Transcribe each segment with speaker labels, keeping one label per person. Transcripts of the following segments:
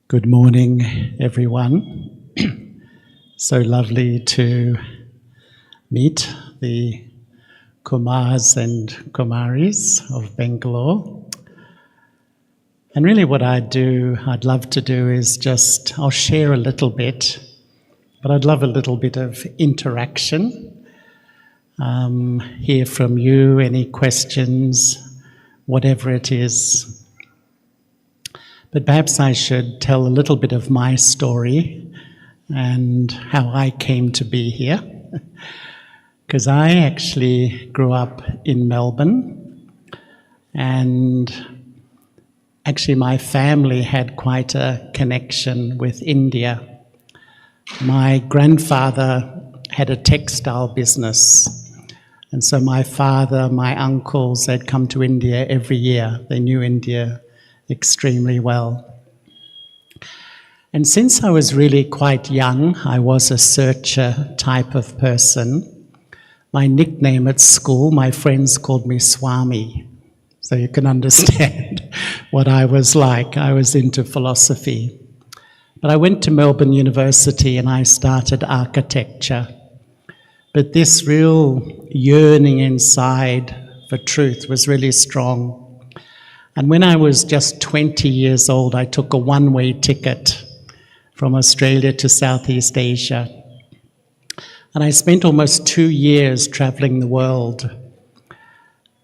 Speaker 1: Good morning, everyone. So lovely to meet the Kumars and Kumaris of Bangalore. And really what I'd love to do is I'll share a little bit, but I'd love a little bit of interaction. Hear from you, any questions, whatever it is. But perhaps I should tell a little bit of my story and how I came to be here. Because I actually grew up in Melbourne, and actually my family had quite a connection with India. My grandfather had a textile business, and so my father, my uncles, they'd come to India every year. They knew India extremely well. And since I was really quite young, I was a searcher type of person. My nickname at school, my friends called me Swami. So you can understand what I was like. I was into philosophy. But I went to Melbourne University and I started architecture. But this real yearning inside for truth was really strong. And when I was just 20 years old, I took a one-way ticket from Australia to Southeast Asia. And I spent almost 2 years traveling the world.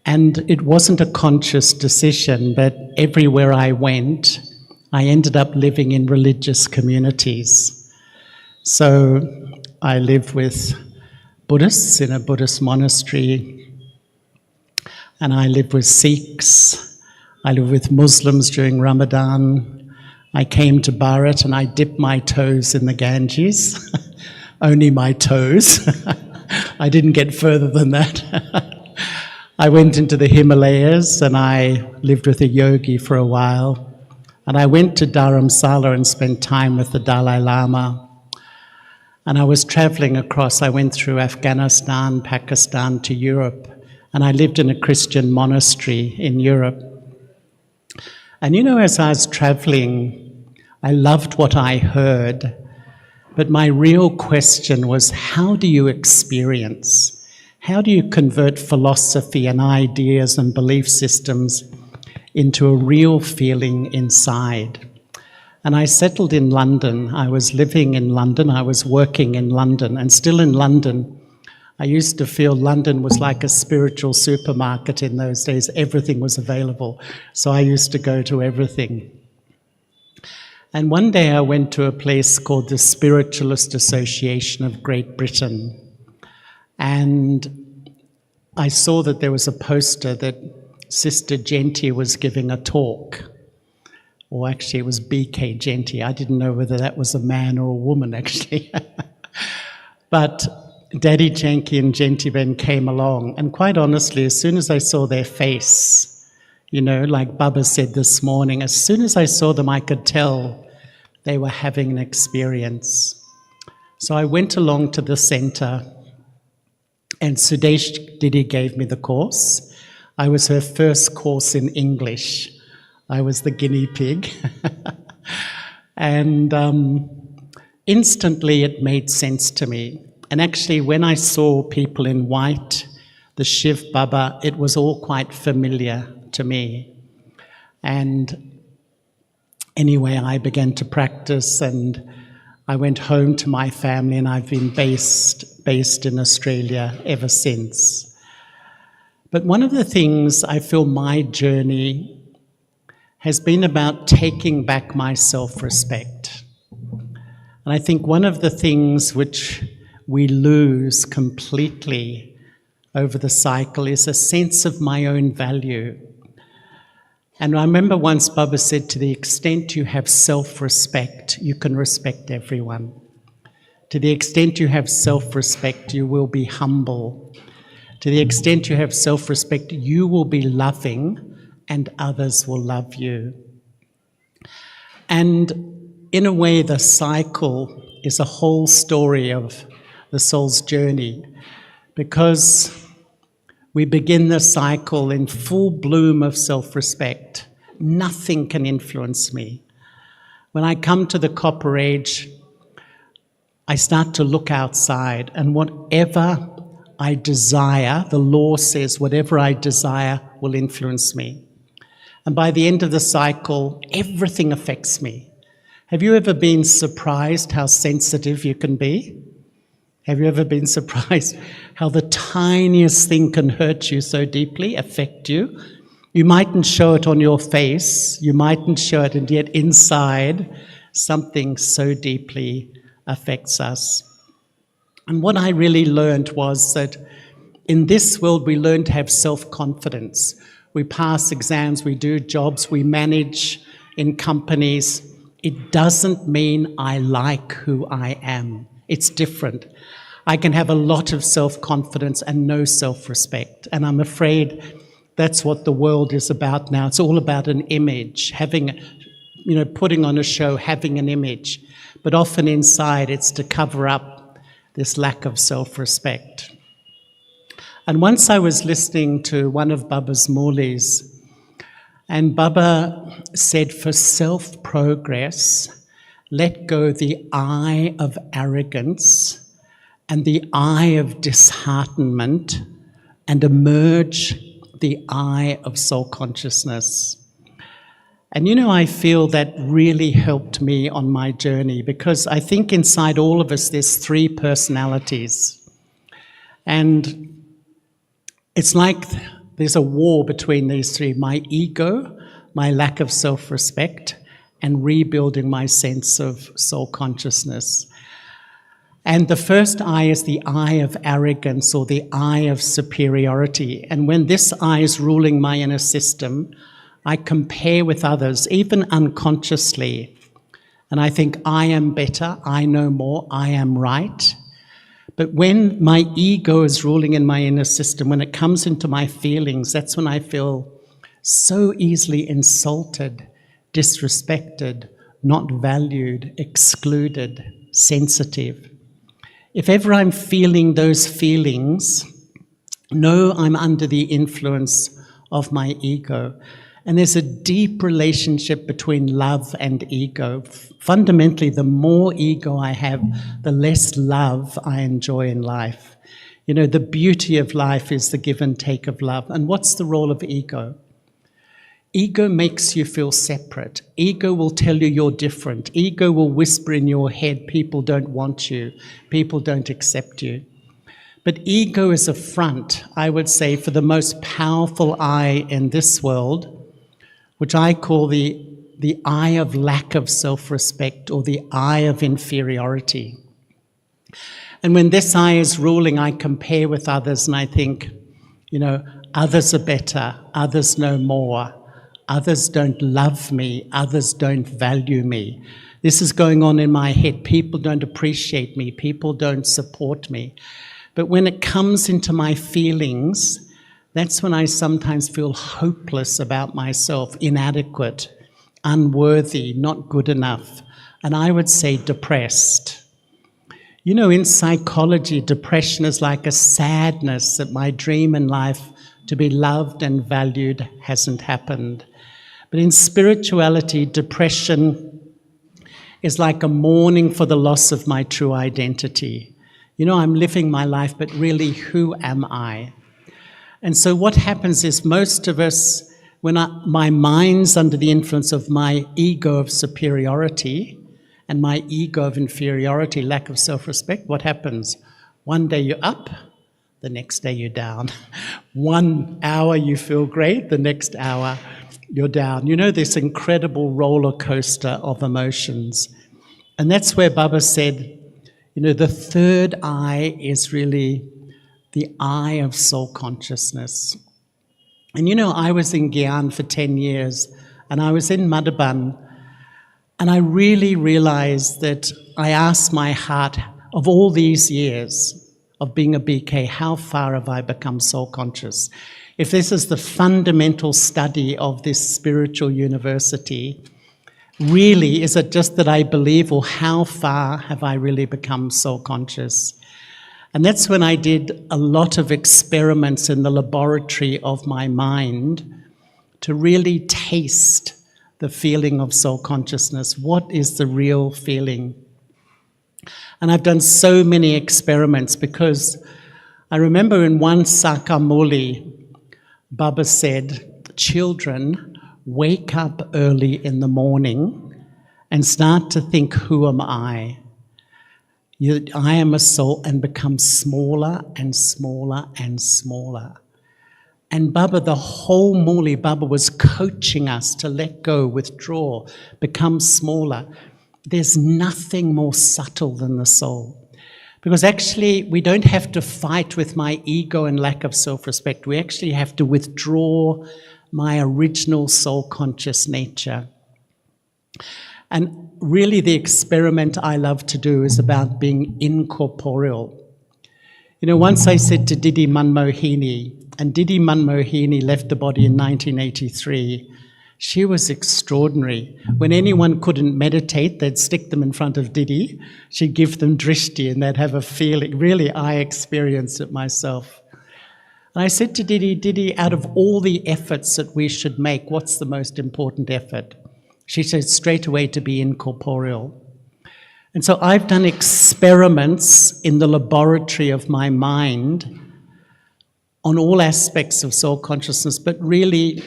Speaker 1: And it wasn't a conscious decision, but everywhere I went, I ended up living in religious communities. So I lived with Buddhists in a Buddhist monastery, and I lived with Sikhs. I lived with Muslims during Ramadan. I came to Bharat and I dipped my toes in the Ganges. Only my toes. I didn't get further than that. I went into the Himalayas and I lived with a yogi for a while. And I went to Dharamsala and spent time with the Dalai Lama. And I was traveling across. I went through Afghanistan, Pakistan to Europe. And I lived in a Christian monastery in Europe. And as I was traveling, I loved what I heard, but my real question was, how do you experience? How do you convert philosophy and ideas and belief systems into a real feeling inside? And I settled in London. I was living in London, I was working in London, and still in London. I used to feel London was like a spiritual supermarket in those days. Everything was available. So I used to go to everything. And one day I went to a place called the Spiritualist Association of Great Britain. And I saw that there was a poster that Sister Genty was giving a talk. Or actually it was B.K. Genty. I didn't know whether that was a man or a woman actually. But Daddy Janki and Gentiben came along, and quite honestly, as soon as I saw their face, like Baba said this morning, as soon as I saw them, I could tell they were having an experience. So I went along to the center, and Sudesh Didi gave me the course. I was her first course in English. I was the guinea pig. And instantly it made sense to me. And actually, when I saw people in white, the Shiv Baba, it was all quite familiar to me. And anyway, I began to practice, and I went home to my family, and I've been based in Australia ever since. But one of the things I feel my journey has been about taking back my self-respect. And I think one of the things which we lose completely over the cycle is a sense of my own value. And I remember once Baba said, to the extent you have self-respect, you can respect everyone. To the extent you have self-respect, you will be humble. To the extent you have self-respect, you will be loving and others will love you. And in a way, the cycle is a whole story of the soul's journey, because we begin the cycle in full bloom of self-respect. Nothing can influence me. When I come to the copper age, I start to look outside, and whatever I desire, the law says whatever I desire will influence me. And by the end of the cycle, everything affects me. Have you ever been surprised how sensitive you can be? Have you ever been surprised how the tiniest thing can hurt you so deeply, affect you? You mightn't show it on your face, you mightn't show it, and yet inside, something so deeply affects us. And what I really learned was that in this world we learn to have self-confidence. We pass exams, we do jobs, we manage in companies. It doesn't mean I like who I am. It's different. I can have a lot of self-confidence and no self-respect. And I'm afraid that's what the world is about now. It's all about an image, having, putting on a show, having an image. But often inside it's to cover up this lack of self-respect. And once I was listening to one of Baba's Murlis, and Baba said, for self-progress, let go the I of arrogance and the I of disheartenment and emerge the I of soul consciousness. And I feel that really helped me on my journey, because I think inside all of us there's three personalities. And it's like there's a war between these three: my ego, my lack of self-respect, and rebuilding my sense of soul consciousness. And the first I is the I of arrogance, or the I of superiority. And when this I is ruling my inner system, I compare with others, even unconsciously. And I think I am better, I know more, I am right. But when my ego is ruling in my inner system, when it comes into my feelings, that's when I feel so easily insulted, disrespected, not valued, excluded, sensitive. If ever I'm feeling those feelings, know I'm under the influence of my ego. And there's a deep relationship between love and ego. Fundamentally, the more ego I have, the less love I enjoy in life. The beauty of life is the give and take of love. And what's the role of ego? Ego makes you feel separate. Ego will tell you you're different. Ego will whisper in your head, people don't want you, people don't accept you. But ego is a front, I would say, for the most powerful I in this world, which I call the I of lack of self-respect, or the I of inferiority. And when this I is ruling, I compare with others and I think, others are better, others know more, others don't love me, others don't value me. This is going on in my head. People don't appreciate me, people don't support me. But when it comes into my feelings, that's when I sometimes feel hopeless about myself, inadequate, unworthy, not good enough, and I would say depressed. In psychology, depression is like a sadness that my dream in life to be loved and valued hasn't happened. But in spirituality, depression is like a mourning for the loss of my true identity. I'm living my life, but really, who am I? And so what happens is most of us, when my mind's under the influence of my ego of superiority and my ego of inferiority, lack of self-respect, what happens? One day you're up, the next day you're down. 1 hour you feel great, the next hour you're down. This incredible roller coaster of emotions. And that's where Baba said, the third I is really the I of soul consciousness. And I was in Gyan for 10 years, and I was in Madhaban, and I really realized that I asked my heart, of all these years of being a BK, how far have I become soul conscious? If this is the fundamental study of this spiritual university, really, is it just that I believe, or how far have I really become soul conscious? And that's when I did a lot of experiments in the laboratory of my mind to really taste the feeling of soul consciousness. What is the real feeling? And I've done so many experiments because I remember in one Sakamuli, Baba said, children, wake up early in the morning and start to think, who am I? I am a soul, and become smaller and smaller and smaller. And Baba, the whole Muli, Baba was coaching us to let go, withdraw, become smaller. There's nothing more subtle than the soul. Because actually, we don't have to fight with my ego and lack of self-respect. We actually have to withdraw my original soul-conscious nature. And really, the experiment I love to do is about being incorporeal. You know, once I said to Didi Manmohini, and Didi Manmohini left the body in 1983, she was extraordinary. When anyone couldn't meditate, they'd stick them in front of Didi. She'd give them drishti and they'd have a feeling. Really, I experienced it myself. And I said to Didi, Didi, out of all the efforts that we should make, what's the most important effort? She said straight away to be incorporeal. And so I've done experiments in the laboratory of my mind on all aspects of soul consciousness, but really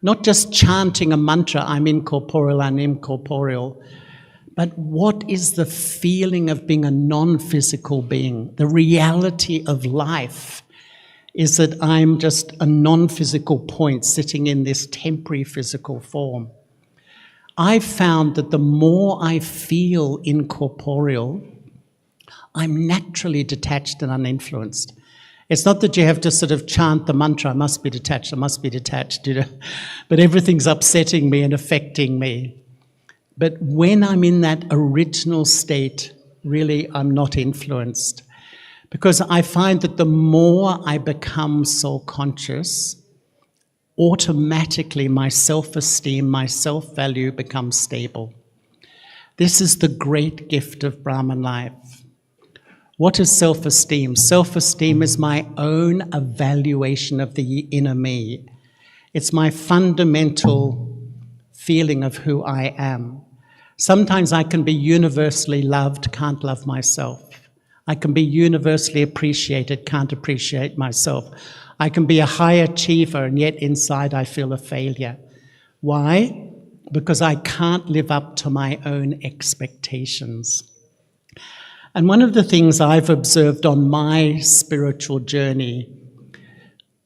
Speaker 1: not just chanting a mantra, I'm incorporeal, but what is the feeling of being a non-physical being? The reality of life is that I'm just a non-physical point sitting in this temporary physical form. I've found that the more I feel incorporeal, I'm naturally detached and uninfluenced. It's not that you have to sort of chant the mantra, I must be detached, you know, but everything's upsetting me and affecting me. But when I'm in that original state, really I'm not influenced. Because I find that the more I become soul conscious, automatically my self-esteem, my self-value becomes stable. This is the great gift of Brahman life. What is self-esteem? Self-esteem is my own evaluation of the inner me. It's my fundamental feeling of who I am. Sometimes I can be universally loved, can't love myself. I can be universally appreciated, can't appreciate myself. I can be a high achiever, and yet inside I feel a failure. Why? Because I can't live up to my own expectations. And one of the things I've observed on my spiritual journey,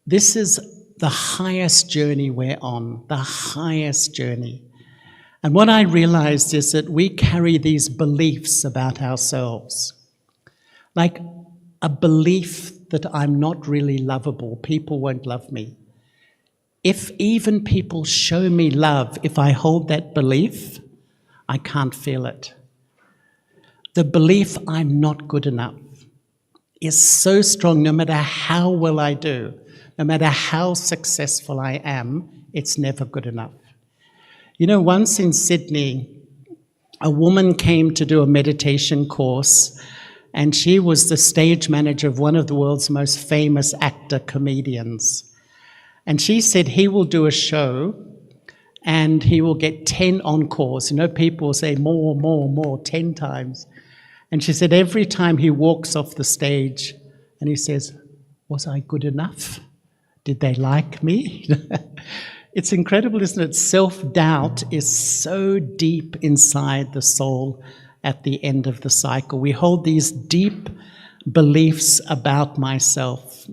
Speaker 1: this is the highest journey we're on, the highest journey. And what I realized is that we carry these beliefs about ourselves. Like a belief that I'm not really lovable, people won't love me. If even people show me love, if I hold that belief, I can't feel it. The belief I'm not good enough is so strong. No matter how well I do, no matter how successful I am, it's never good enough. You know, once in Sydney, a woman came to do a meditation course, and she was the stage manager of one of the world's most famous actor comedians. And she said he will do a show and he will get 10 encores. You know, people will say more, 10 times. And she said every time he walks off the stage and he says, was I good enough? Did they like me? It's incredible, isn't it? Self-doubt is so deep inside the soul at the end of the cycle. We hold these deep beliefs about myself.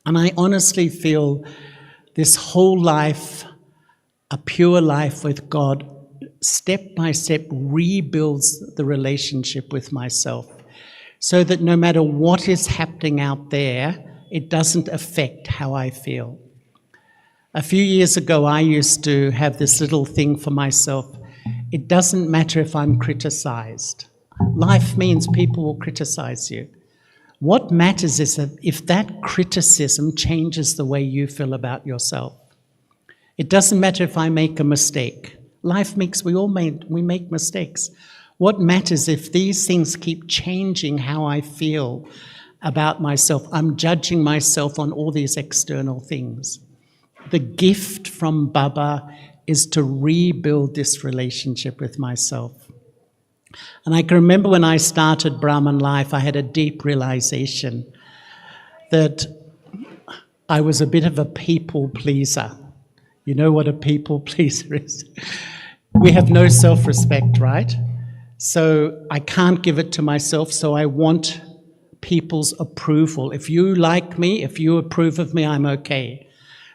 Speaker 1: And I honestly feel this whole life, a pure life with God, step by step rebuilds the relationship with myself so that no matter what is happening out there, it doesn't affect how I feel. A few years ago, I used to have this little thing for myself. It doesn't matter if I'm criticized. Life means people will criticize you. What matters is that if that criticism changes the way you feel about yourself. It doesn't matter if I make a mistake. We make mistakes. What matters if these things keep changing how I feel about myself? I'm judging myself on all these external things. The gift from Baba is to rebuild this relationship with myself. And I can remember when I started Brahman life, I had a deep realization that I was a bit of a people pleaser. You know what a people pleaser is? We have no self-respect, right? So I can't give it to myself, so I want people's approval. If you like me, if you approve of me, I'm okay.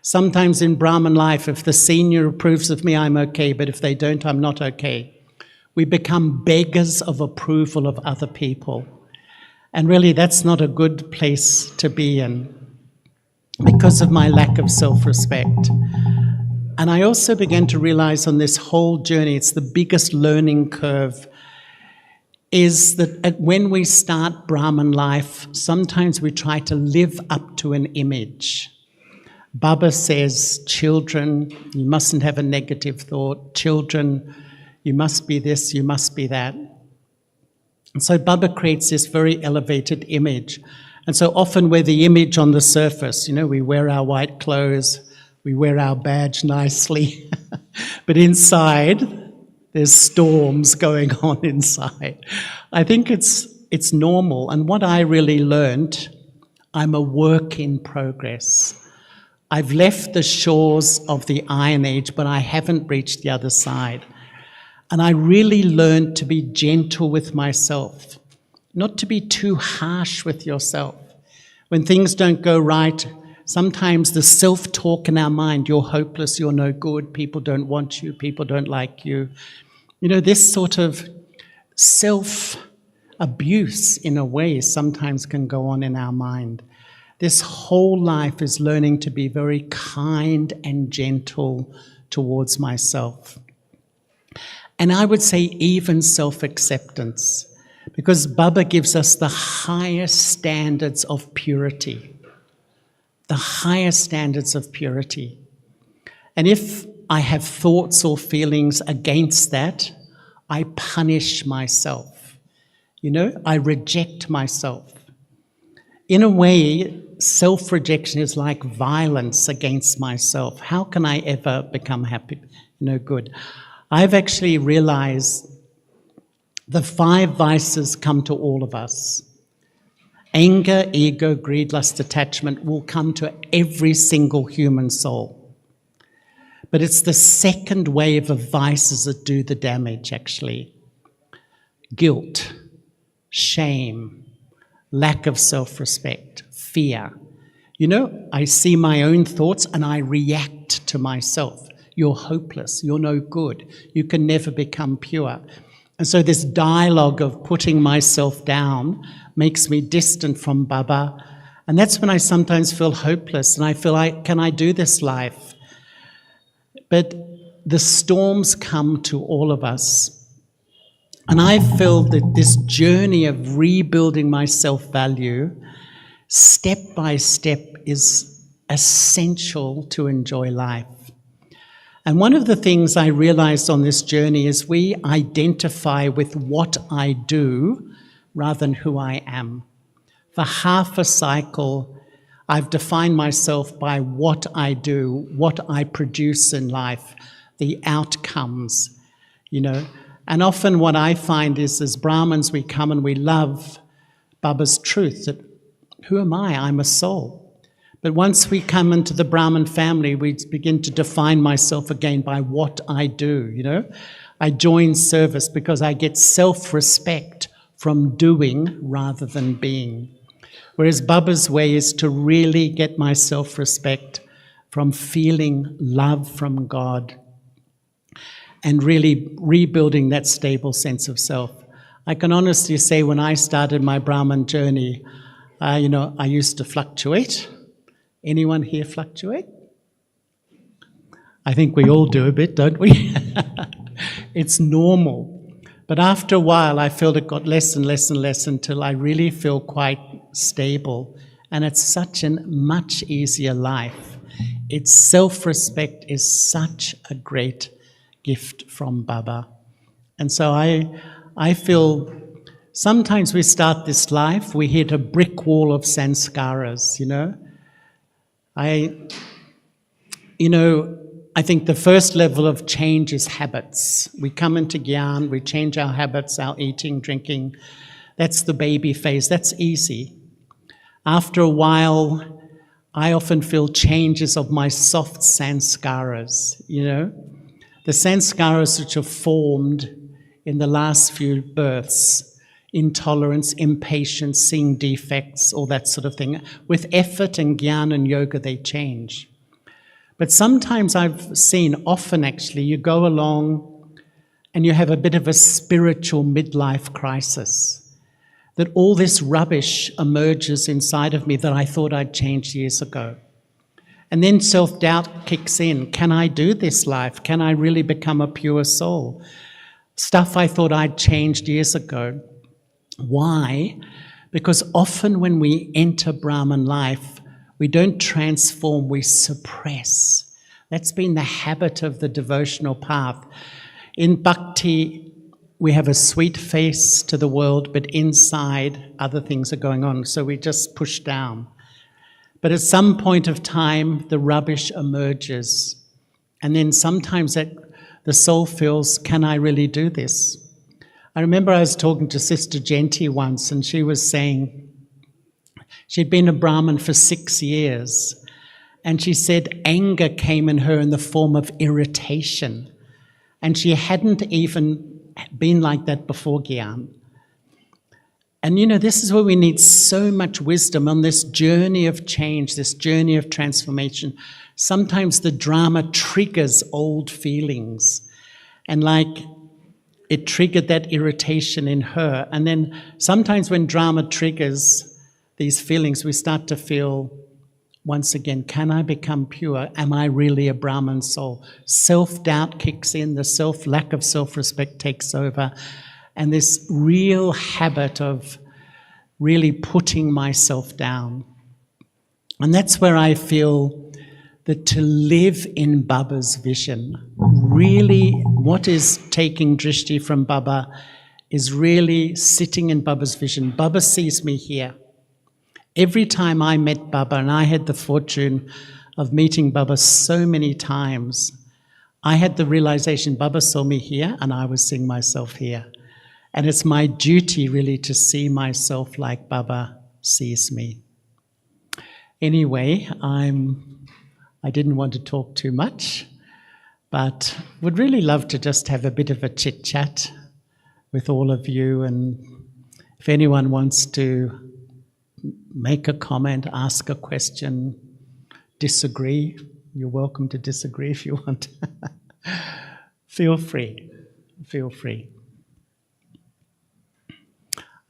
Speaker 1: Sometimes in Brahman life, if the senior approves of me, I'm okay, but if they don't, I'm not okay. We become beggars of approval of other people. And really, that's not a good place to be in because of my lack of self-respect. And I also began to realize on this whole journey, it's the biggest learning curve, is that when we start Brahman life, sometimes we try to live up to an image. Baba says, children, you mustn't have a negative thought. Children, you must be this, you must be that. And so Baba creates this very elevated image. And so often we're the image on the surface. You know, we wear our white clothes, we wear our badge nicely. But inside, there's storms going on inside. I think it's normal. And what I really learned, I'm a work in progress. I've left the shores of the Iron Age, but I haven't reached the other side. And I really learned to be gentle with myself, not to be too harsh with yourself. When things don't go right, sometimes the self-talk in our mind, you're hopeless, you're no good, people don't want you, people don't like you. You know, this sort of self-abuse, in a way, sometimes can go on in our mind. This whole life is learning to be very kind and gentle towards myself. And I would say even self-acceptance, because Baba gives us the highest standards of purity. The highest standards of purity. And if I have thoughts or feelings against that, I punish myself. You know, I reject myself. In a way, self-rejection is like violence against myself. How can I ever become happy? Good. I've actually realized the 5 vices come to all of us. Anger, ego, greed, lust, attachment will come to every single human soul. But it's the second wave of vices that do the damage, actually. Guilt, shame, lack of self-respect, fear. You know, I see my own thoughts and I react to myself. You're hopeless, you're no good, you can never become pure. And so this dialogue of putting myself down makes me distant from Baba. And that's when I sometimes feel hopeless and I feel like, can I do this life? But the storms come to all of us. And I feel that this journey of rebuilding my self-value, step by step, is essential to enjoy life. And one of the things I realized on this journey is we identify with what I do rather than who I am. For half a cycle, I've defined myself by what I do, what I produce in life, the outcomes, And often what I find is, as Brahmins, we come and we love Baba's truth, that who am I? I'm a soul. But once we come into the Brahmin family, we begin to define myself again by what I do, I join service because I get self-respect from doing rather than being. Whereas Baba's way is to really get my self-respect from feeling love from God and really rebuilding that stable sense of self. I can honestly say when I started my Brahman journey, I used to fluctuate. Anyone here fluctuate? I think we all do a bit, don't we? It's normal. But after a while, I felt it got less and less and less until I really feel quite stable. And it's such a much easier life. Its self-respect is such a great gift from Baba. And so I feel sometimes we start this life, we hit a brick wall of sanskaras, I think the first level of change is habits. We come into Gyan, we change our habits, our eating, drinking. That's the baby phase. That's easy. After a while, I often feel changes of my soft sanskaras, the sanskaras which are formed in the last few births, intolerance, impatience, seeing defects, all that sort of thing. With effort and Gyan and yoga, they change. But sometimes I've seen, often actually, you go along and you have a bit of a spiritual midlife crisis. That all this rubbish emerges inside of me that I thought I'd changed years ago. And then self-doubt kicks in. Can I do this life? Can I really become a pure soul? Stuff I thought I'd changed years ago. Why? Because often when we enter Brahman life, we don't transform, we suppress. That's been the habit of the devotional path. In bhakti, we have a sweet face to the world, but inside other things are going on, so we just push down. But at some point of time, the rubbish emerges. And then sometimes the soul feels, can I really do this? I remember I was talking to Sister Genti once, and she was saying she'd been a Brahmin for 6 years. And she said anger came in her in the form of irritation. And she hadn't even been like that before Gyan. And this is where we need so much wisdom on this journey of change, this journey of transformation. Sometimes the drama triggers old feelings. And it triggered that irritation in her. And then sometimes when drama triggers these feelings, we start to feel, once again, can I become pure? Am I really a Brahman soul? Self-doubt kicks in, the lack of self-respect takes over, and this real habit of really putting myself down. And that's where I feel that to live in Baba's vision, really what is taking drishti from Baba is really sitting in Baba's vision. Baba sees me here. Every time I met Baba, and I had the fortune of meeting Baba so many times, I had the realization Baba saw me here and I was seeing myself here. And it's my duty really to see myself like Baba sees me. Anyway, I didn't want to talk too much, but would really love to just have a bit of a chit-chat with all of you. And if anyone wants to make a comment, ask a question, disagree. You're welcome to disagree if you want. Feel free. Feel free.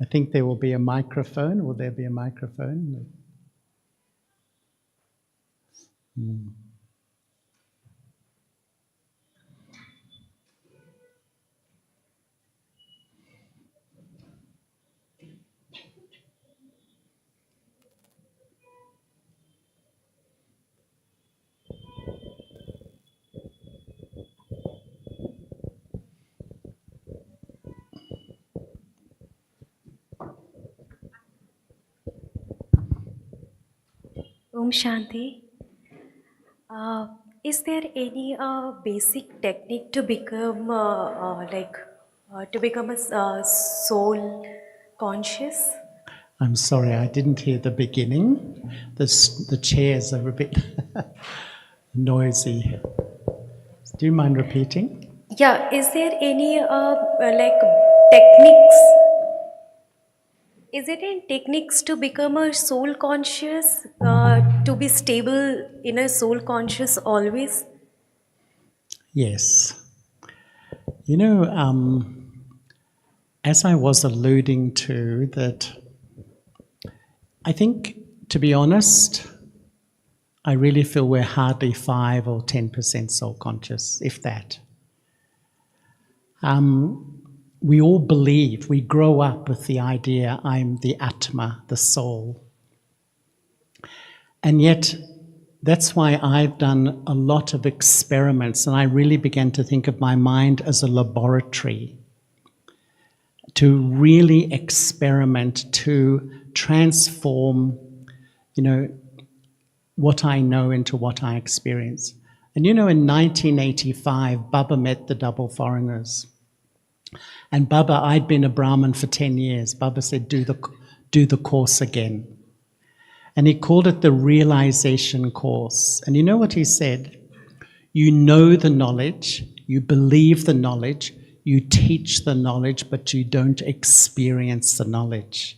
Speaker 1: I think there will be a microphone. Will there be a microphone?
Speaker 2: Om Shanti. Is there any basic technique to become soul conscious?
Speaker 1: I'm sorry, I didn't hear the beginning. The chairs are a bit noisy. Do you mind repeating?
Speaker 2: Yeah, is there any techniques? Is it any techniques to become a soul conscious, to be stable in a soul conscious always?
Speaker 1: Yes. As I was alluding to, that I think, to be honest, I really feel we're hardly 5 or 10% soul conscious, if that. We all believe, we grow up with the idea, I'm the Atma, the soul. And yet, that's why I've done a lot of experiments, and I really began to think of my mind as a laboratory to really experiment, to transform, what I know into what I experience. And in 1985, Baba met the double foreigners. And Baba, I'd been a Brahmin for 10 years. Baba said, do the course again. And he called it the realization course. And you know what he said? You know the knowledge, you believe the knowledge, you teach the knowledge, but you don't experience the knowledge.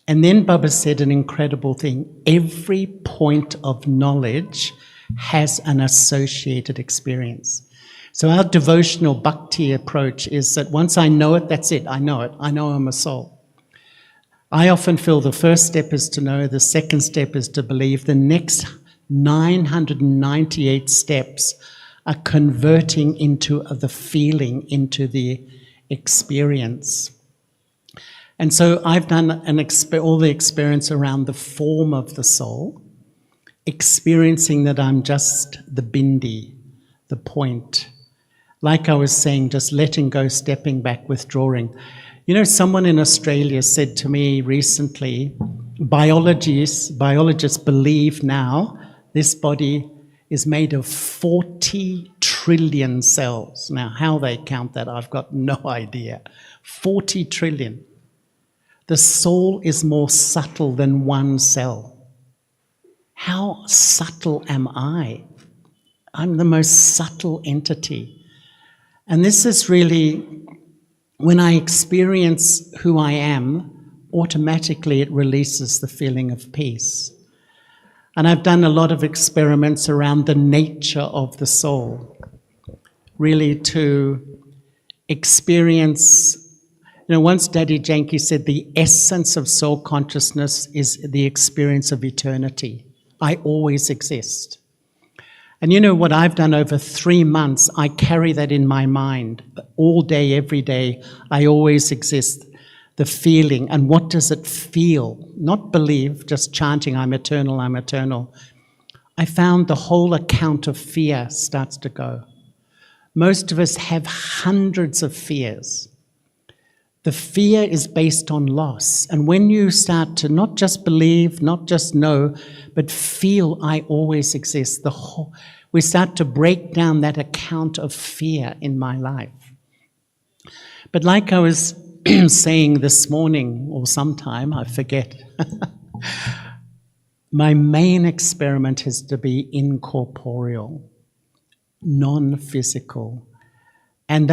Speaker 1: And then Baba said an incredible thing. Every point of knowledge has an associated experience. So our devotional bhakti approach is that once I know it, that's it. I know it. I know I'm a soul. I often feel the first step is to know, the second step is to believe, the next 998 steps are converting into the feeling, into the experience. And so I've done all the experience around the form of the soul, experiencing that I'm just the bindi, the point. Like I was saying, just letting go, stepping back, withdrawing. Someone in Australia said to me recently, biologists believe now this body is made of 40 trillion cells. Now, how they count that, I've got no idea. 40 trillion. The soul is more subtle than one cell. How subtle am I? I'm the most subtle entity. And this is really, when I experience who I am, automatically it releases the feeling of peace. And I've done a lot of experiments around the nature of the soul, really to experience. Once Daddy Janki said the essence of soul consciousness is the experience of eternity. I always exist. And what I've done over 3 months, I carry that in my mind all day, every day. I always exist. The feeling, and what does it feel? Not believe, just chanting, I'm eternal, I'm eternal. I found the whole account of fear starts to go. Most of us have hundreds of fears. The fear is based on loss. And when you start to not just believe, not just know, but feel I always exist, we start to break down that account of fear in my life. But like I was saying this morning or sometime, I forget, my main experiment is to be incorporeal, non-physical. And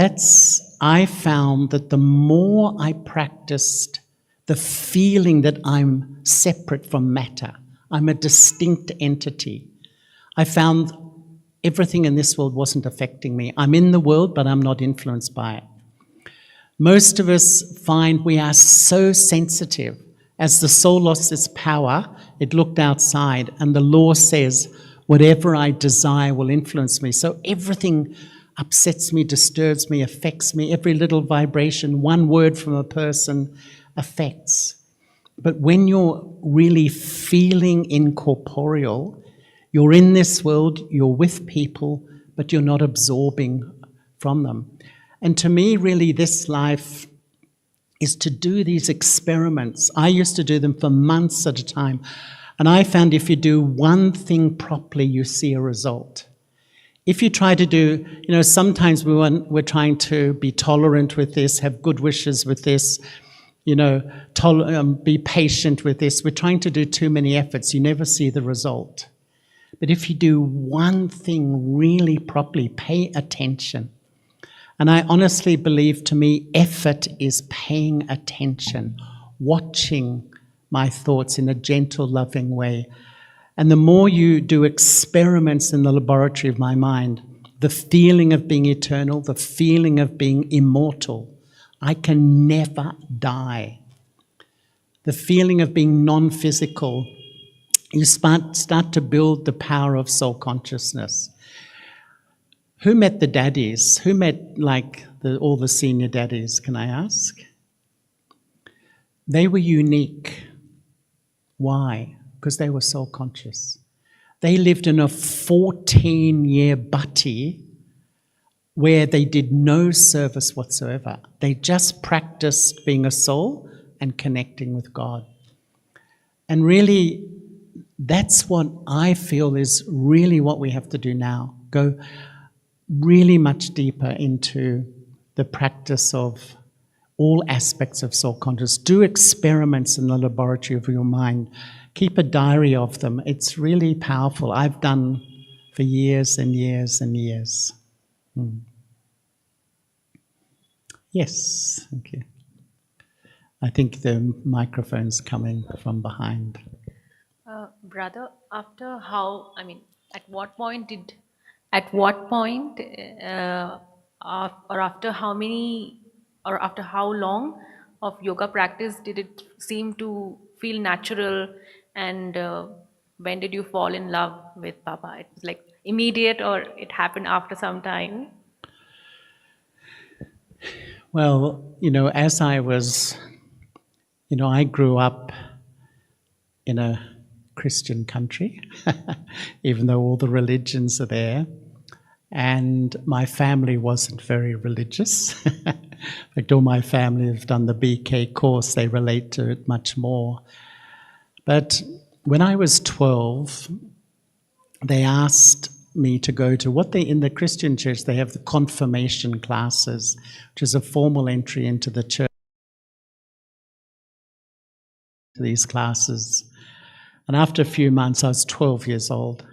Speaker 1: I found that the more I practiced the feeling that I'm separate from matter, I'm a distinct entity, I found everything in this world wasn't affecting me. I'm in the world, but I'm not influenced by it. Most of us find we are so sensitive. As the soul lost its power, it looked outside, and the law says, whatever I desire will influence me. So everything upsets me, disturbs me, affects me. Every little vibration, one word from a person affects. But when you're really feeling incorporeal, you're in this world, you're with people, but you're not absorbing from them. And to me, really, this life is to do these experiments. I used to do them for months at a time. And I found if you do one thing properly, you see a result. If you try to do, sometimes we're trying to be tolerant with this, have good wishes with this, be patient with this. We're trying to do too many efforts. You never see the result. But if you do one thing really properly, pay attention. And I honestly believe, to me, effort is paying attention, watching my thoughts in a gentle, loving way. And the more you do experiments in the laboratory of my mind, the feeling of being eternal, the feeling of being immortal, I can never die. The feeling of being non-physical, you start to build the power of soul consciousness. Who met the daddies? Who met all the senior daddies, can I ask? They were unique. Why? Because they were soul conscious. They lived in a 14-year bhatti where they did no service whatsoever. They just practiced being a soul and connecting with God. And really, that's what I feel is really what we have to do now. go really much deeper into the practice of all aspects of soul consciousness. Do experiments in the laboratory of your mind. Keep a diary of them. It's really powerful. I've done for years and years and years. Yes, thank you. I think the microphone's coming from behind.
Speaker 3: Brother, after how, I mean, at what point, or after how many, or after how long of yoga practice did it seem to feel natural, and when did you fall in love with Baba? It was like immediate, or it happened after some time?
Speaker 1: Well, as I was, I grew up in a Christian country, even though all the religions are there. And my family wasn't very religious. In fact, all my family have done the BK course. They relate to it much more. But when I was 12, they asked me to go to in the Christian church, they have the confirmation classes, which is a formal entry into the church. These classes. And after a few months, I was 12 years old.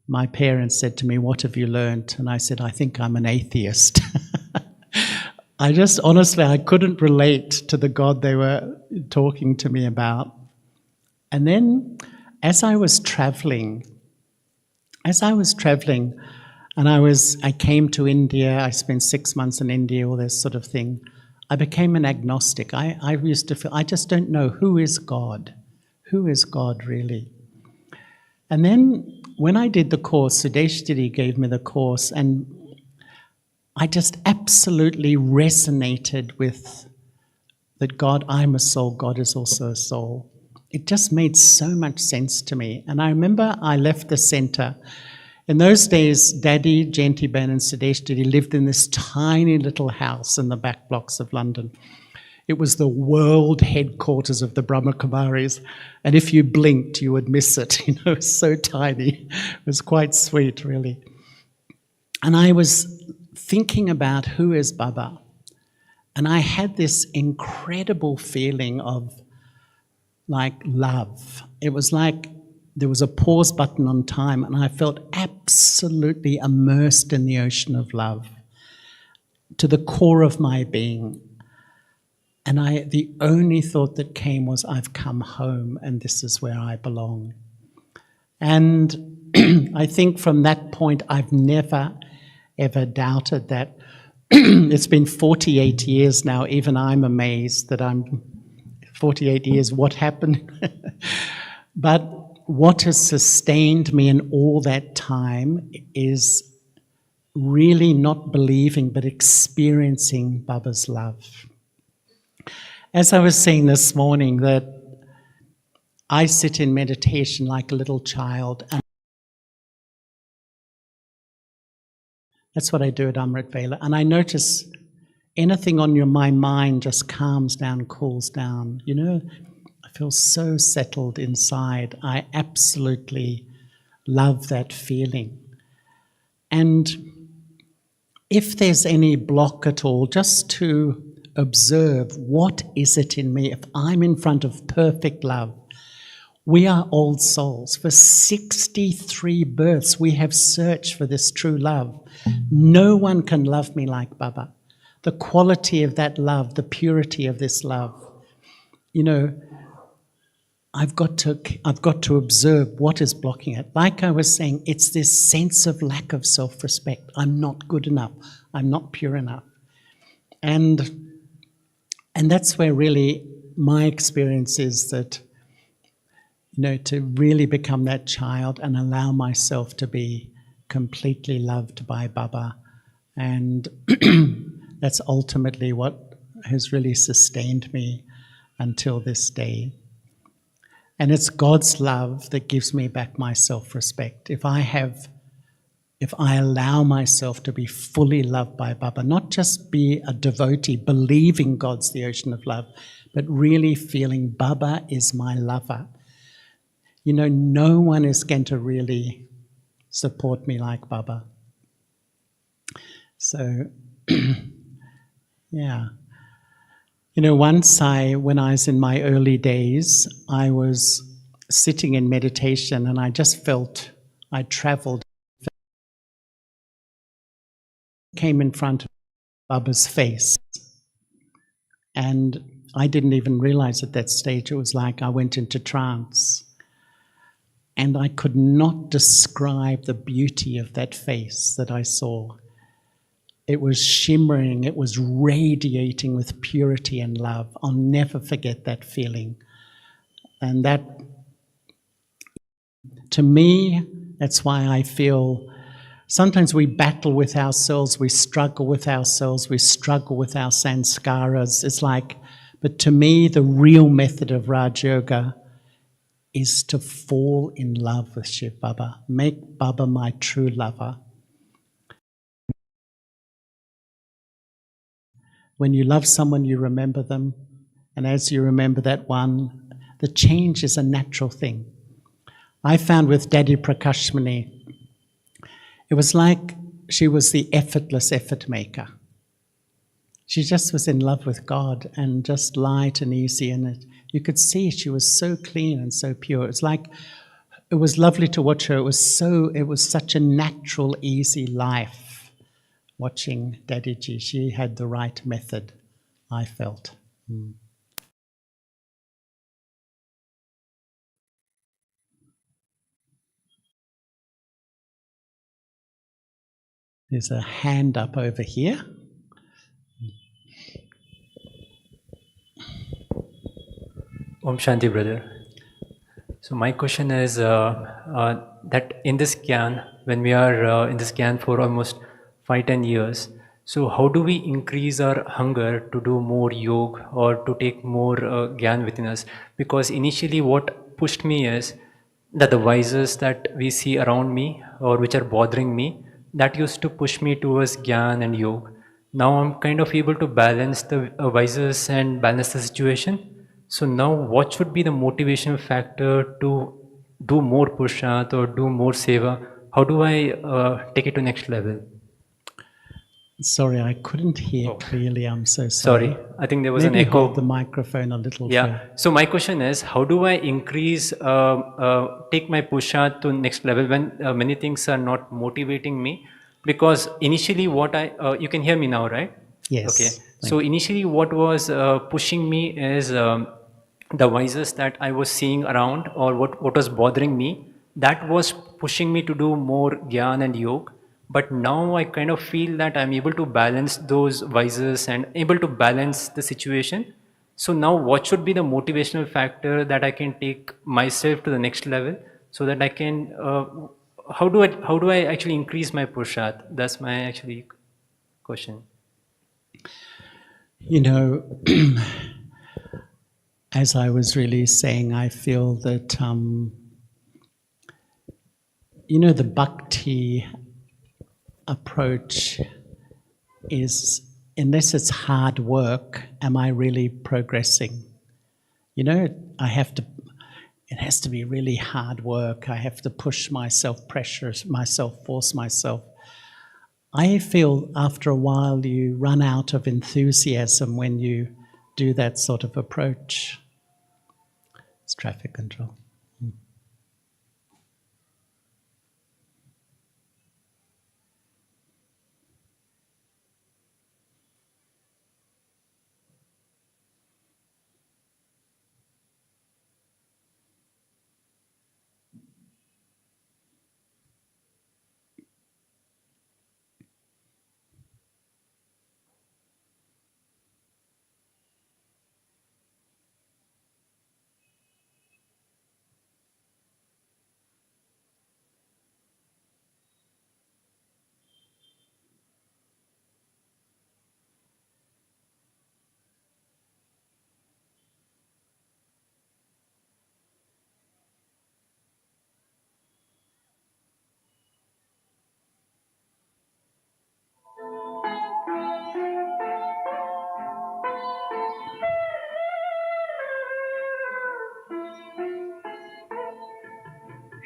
Speaker 1: My parents said to me, "What have you learned?" And I said, "I think I'm an atheist." Honestly, I couldn't relate to the God they were talking to me about. And then as I was traveling, and I came to India, I spent 6 months in India, all this sort of thing, I became an agnostic. I used to feel, I just don't know who is God. Who is God really? And then when I did the course, Sudeshti gave me the course, and I just absolutely resonated with that God, I'm a soul, God is also a soul. It just made so much sense to me. And I remember I left the center. In those days, Daddy, Jentiben and Sudeshti lived in this tiny little house in the back blocks of London. It was the world headquarters of the Brahma Kumaris, and if you blinked, you would miss it. It was so tiny. It was quite sweet, really. And I was thinking about who is Baba, and I had this incredible feeling of like love. It was like there was a pause button on time, and I felt absolutely immersed in the ocean of love to the core of my being. And the only thought that came was, I've come home and this is where I belong. And I think from that point, I've never, ever doubted that. It's been 48 years now. Even I'm amazed that I'm 48 years, what happened? But what has sustained me in all that time is really not believing, but experiencing Baba's love. As I was saying this morning, that I sit in meditation like a little child, and that's what I do at Amrit Vela. And I notice anything on my mind just calms down, cools down. I feel so settled inside. I absolutely love that feeling. And if there's any block at all, just to observe, what is it in me? If I'm in front of perfect love, we are old souls. For 63 births, we have searched for this true love. No one can love me like Baba. The quality of that love, the purity of this love. I've got to observe what is blocking it. Like I was saying, it's this sense of lack of self-respect. I'm not good enough. I'm not pure enough. And that's where really my experience is that, to really become that child and allow myself to be completely loved by Baba. And that's ultimately what has really sustained me until this day. And it's God's love that gives me back my self-respect. If I allow myself to be fully loved by Baba, not just be a devotee, believing God's the ocean of love, but really feeling Baba is my lover. No one is going to really support me like Baba. So, yeah. Once when I was in my early days, I was sitting in meditation and I just felt I traveled, came in front of Baba's face. And I didn't even realize at that stage, it was like I went into trance. And I could not describe the beauty of that face that I saw. It was shimmering, it was radiating with purity and love. I'll never forget that feeling. And that, to me, that's why I feel sometimes we battle with ourselves, we struggle with ourselves, we struggle with our sanskaras. It's like, but to me, the real method of Raj Yoga is to fall in love with Shiv Baba. Make Baba my true lover. When you love someone, you remember them. And as you remember that one, the change is a natural thing. I found with Daddy Prakashmani, it was like she was the effortless effort maker. She just was in love with God and just light and easy. And you could see she was so clean and so pure. It's like, it was lovely to watch her. It was such a natural, easy life watching Daddy Ji. She had the right method, I felt. There's a hand up over here.
Speaker 4: Om Shanti, brother. So my question is that in this Gyan, when we are in this Gyan for almost 5-10 years, so how do we increase our hunger to do more yoga or to take more Gyan within us? Because initially what pushed me is that the vices that we see around me or which are bothering me, that used to push me towards Gyan and yoga. Now I'm kind of able to balance the vices and balance the situation. So now what should be the motivational factor to do more pushat or do more seva? How do I take it to next level?
Speaker 1: Sorry, I couldn't hear clearly. I'm so
Speaker 4: Sorry,
Speaker 1: sorry.
Speaker 4: I think there was
Speaker 1: Maybe
Speaker 4: an echo.
Speaker 1: hold the microphone a little
Speaker 4: Yeah.
Speaker 1: further.
Speaker 4: So my question is, how do I increase, take my pusha to next level when many things are not motivating me? Because initially, you can hear me now, right?
Speaker 1: Yes.
Speaker 4: Okay. So initially, what was pushing me is the vices that I was seeing around, or what was bothering me. That was pushing me to do more gyan and yoga. But now I kind of feel that I'm able to balance those vices and able to balance the situation. So now what should be the motivational factor that I can take myself to the next level so that I can, how do I actually increase my pushat? That's my actually question.
Speaker 1: You know, as I was really saying, I feel that, the bhakti approach is, unless it's hard work, am I really progressing? I have to, it has to be really hard work. I have to push myself, pressure myself, force myself. I feel after a while you run out of enthusiasm when you do that sort of approach. It's traffic control.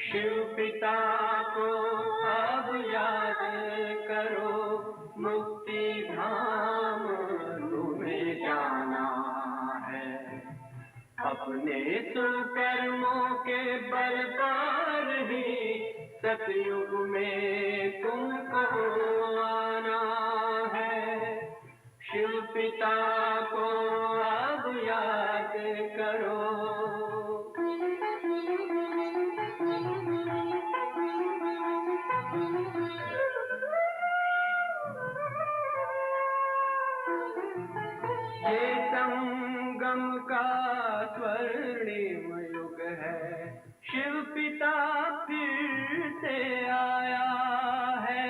Speaker 5: Shiv पिता को अब याद करो, मुक्ति धाम तुम्हें जाना है। अपने सुकर्मों के बल पर ही सतयुग में तुमको आना है। शिव पिता को अब याद करो। ये संगम का स्वर्णिम युग है। शिव पिता फिर से आया है।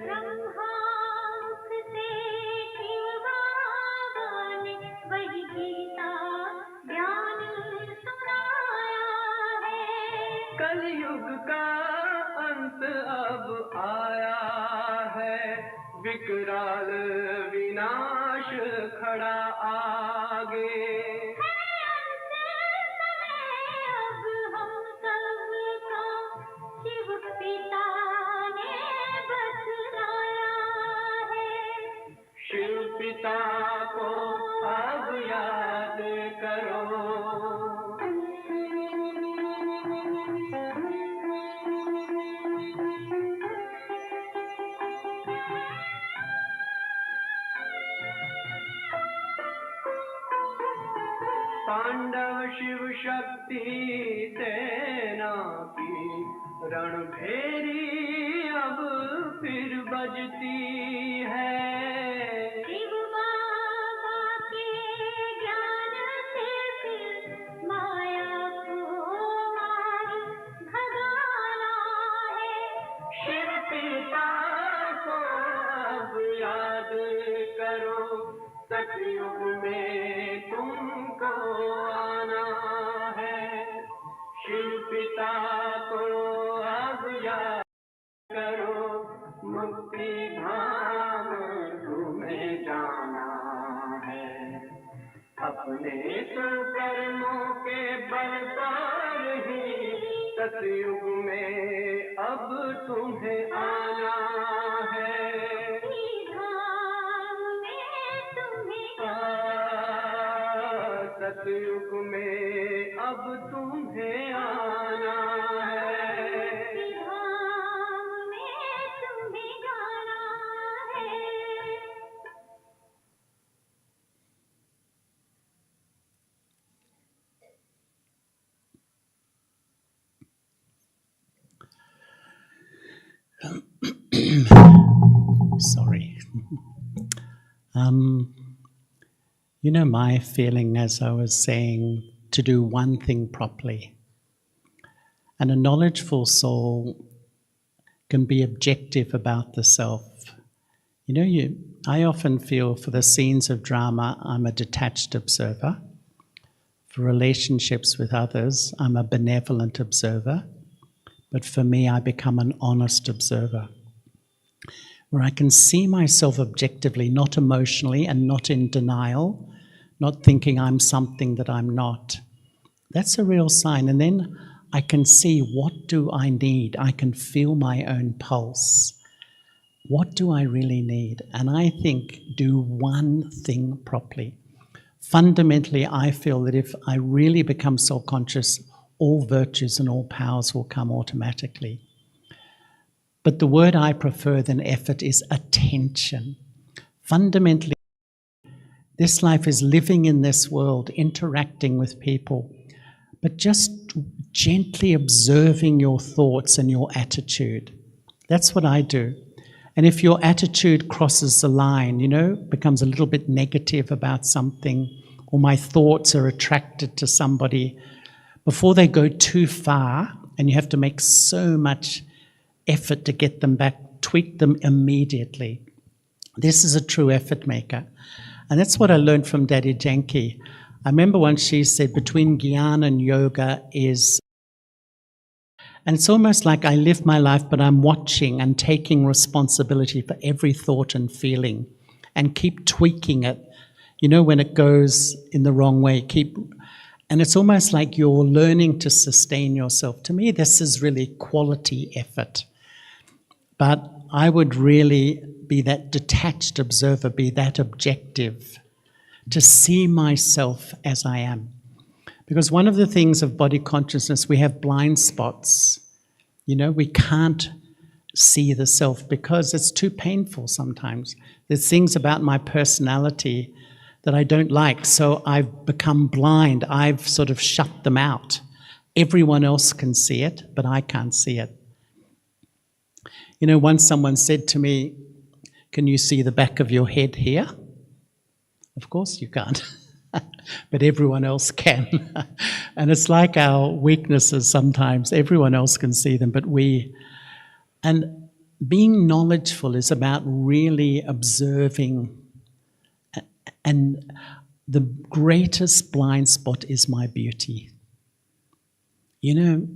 Speaker 6: ब्रह्मांक से शिव बाबा ने वही गीता ज्ञान सुनाया है।
Speaker 5: कलयुग का अंत अब आया है। विकराल विनाश खड़ा आगे।
Speaker 6: अब हम सबको शिव पिता ने बतलाया है।
Speaker 5: शिव पिता को अब याद करो। पांडव शिव शक्ति सेना की रणभेरी अब फिर बजती है।
Speaker 6: शिव बाबा के ज्ञान से फिर माया को मार भगाना है।
Speaker 5: शिव पिता को अब याद करो। सतयुग में तुमको आना है। शिव पिता को अब याद करो। मुक्ति धाम तुम्हें जाना है। अपने सुकर्मों के बल पर ही सतयुग में अब तुम्हें आना है। सतयुग में अब तुम्हें आना है।
Speaker 6: धाम में तुम्हें जाना है।
Speaker 1: Sorry. You know, my feeling, as I was saying, to do one thing properly. And a knowledgeful soul can be objective about the self. You know, I often feel for the scenes of drama, I'm a detached observer. For relationships with others, I'm a benevolent observer. But for me, I become an honest observer, where I can see myself objectively, not emotionally and not in denial, not thinking I'm something that I'm not. That's a real sign. And then I can see, what do I need? I can feel my own pulse. What do I really need? And I think, do one thing properly. Fundamentally, I feel that if I really become self-conscious, all virtues and all powers will come automatically. But the word I prefer than effort is attention. Fundamentally, this life is living in this world, interacting with people, but just gently observing your thoughts and your attitude. That's what I do. And if your attitude crosses the line, you know, becomes a little bit negative about something, or my thoughts are attracted to somebody, before they go too far, and you have to make so much effort to get them back, tweak them immediately. This is a true effort maker. And that's what I learned from Daddy Janki. I remember once she said, between Gyan and yoga is... And it's almost like I live my life, but I'm watching and taking responsibility for every thought and feeling, and keep tweaking it. You know, when it goes in the wrong way, and it's almost like you're learning to sustain yourself. To me, this is really quality effort. But I would really be that detached observer, be that objective, to see myself as I am. Because one of the things of body consciousness, we have blind spots. You know, we can't see the self because it's too painful sometimes. There's things about my personality that I don't like, so I've become blind. I've sort of shut them out. Everyone else can see it, but I can't see it. You know, once someone said to me, "Can you see the back of your head here?" Of course you can't, but everyone else can. And it's like our weaknesses sometimes. Everyone else can see them, but we... And being knowledgeful is about really observing. And the greatest blind spot is my beauty. You know,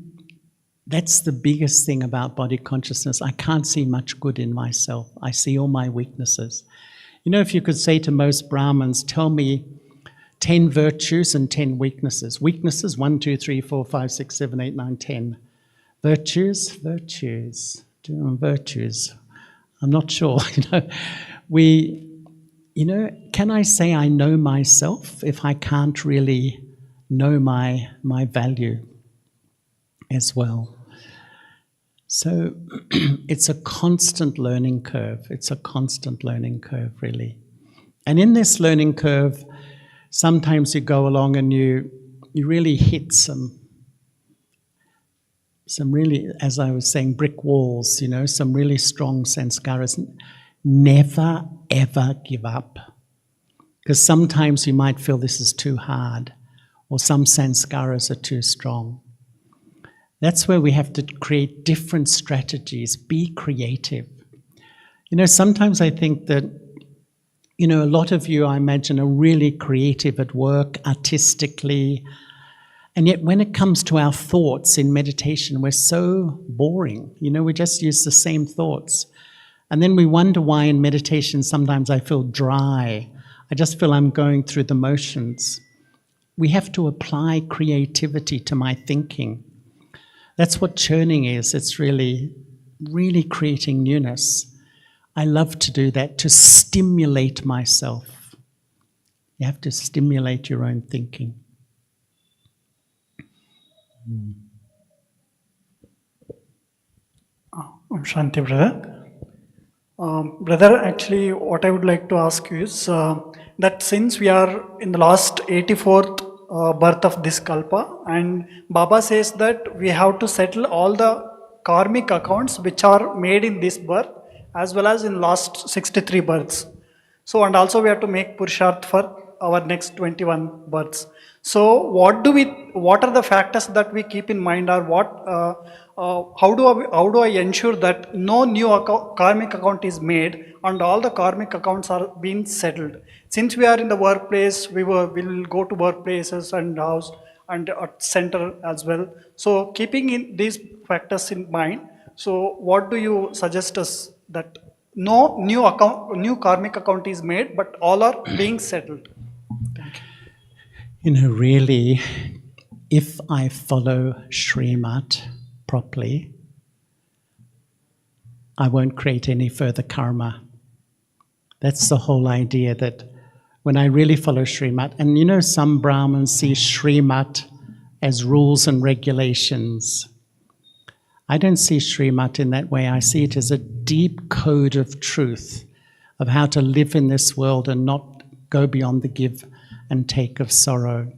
Speaker 1: that's the biggest thing about body consciousness. I can't see much good in myself. I see all my weaknesses. You know, if you could say to most Brahmins, tell me 10 virtues and 10 weaknesses. Weaknesses, 1, 2, 3, 4, 5, 6, 7, 8, 9, 10. Virtues. I'm not sure, can I say I know myself if I can't really know my value as well? So it's a constant learning curve. It's a constant learning curve, really. And in this learning curve, sometimes you go along and you really hit some really, as I was saying, brick walls, some really strong sanskaras. Never, ever give up. Because sometimes you might feel this is too hard, or some sanskaras are too strong. That's where we have to create different strategies, be creative. Sometimes I think that, a lot of you, I imagine, are really creative at work, artistically, and yet when it comes to our thoughts in meditation, we're so boring. We just use the same thoughts. And then we wonder why in meditation sometimes I feel dry. I just feel I'm going through the motions. We have to apply creativity to my thinking. That's what churning is. It's really, really creating newness. I love to do that, to stimulate myself. You have to stimulate your own thinking.
Speaker 7: Shanti, brother. Brother, actually, what I would like to ask you is that since we are in the last 84th birth of this kalpa, and Baba says that we have to settle all the karmic accounts which are made in this birth as well as in last 63 births. So, and also we have to make Purusharth for our next 21 births. So, what are the factors that we keep in mind, or how do I ensure that no new karmic account is made and all the karmic accounts are being settled? Since we are in the workplace, we will go to workplaces and house and at center as well. So, keeping in these factors in mind, so what do you suggest us that no new karmic account is made, but all are being settled? Thank you.
Speaker 1: Really, if I follow Srimad properly, I won't create any further karma. That's the whole idea, that when I really follow Srimad, and some Brahmins see Srimad as rules and regulations. I don't see Srimad in that way. I see it as a deep code of truth, of how to live in this world and not go beyond the give and take of sorrow.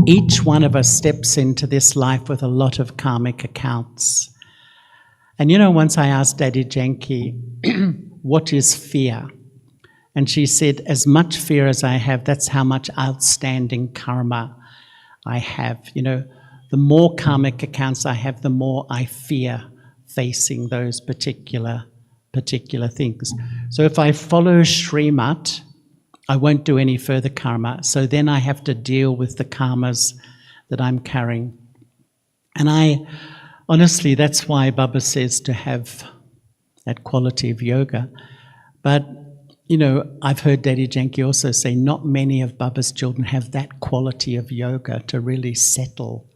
Speaker 1: Each one of us steps into this life with a lot of karmic accounts. And once I asked Daddy Janki, what is fear? And she said, as much fear as I have, that's how much outstanding karma I have. The more karmic accounts I have, the more I fear facing those particular things. So if I follow Srimad, I won't do any further karma. So then I have to deal with the karmas that I'm carrying. And honestly, that's why Baba says to have that quality of yoga. But, I've heard Daddy Janki also say not many of Baba's children have that quality of yoga to really settle.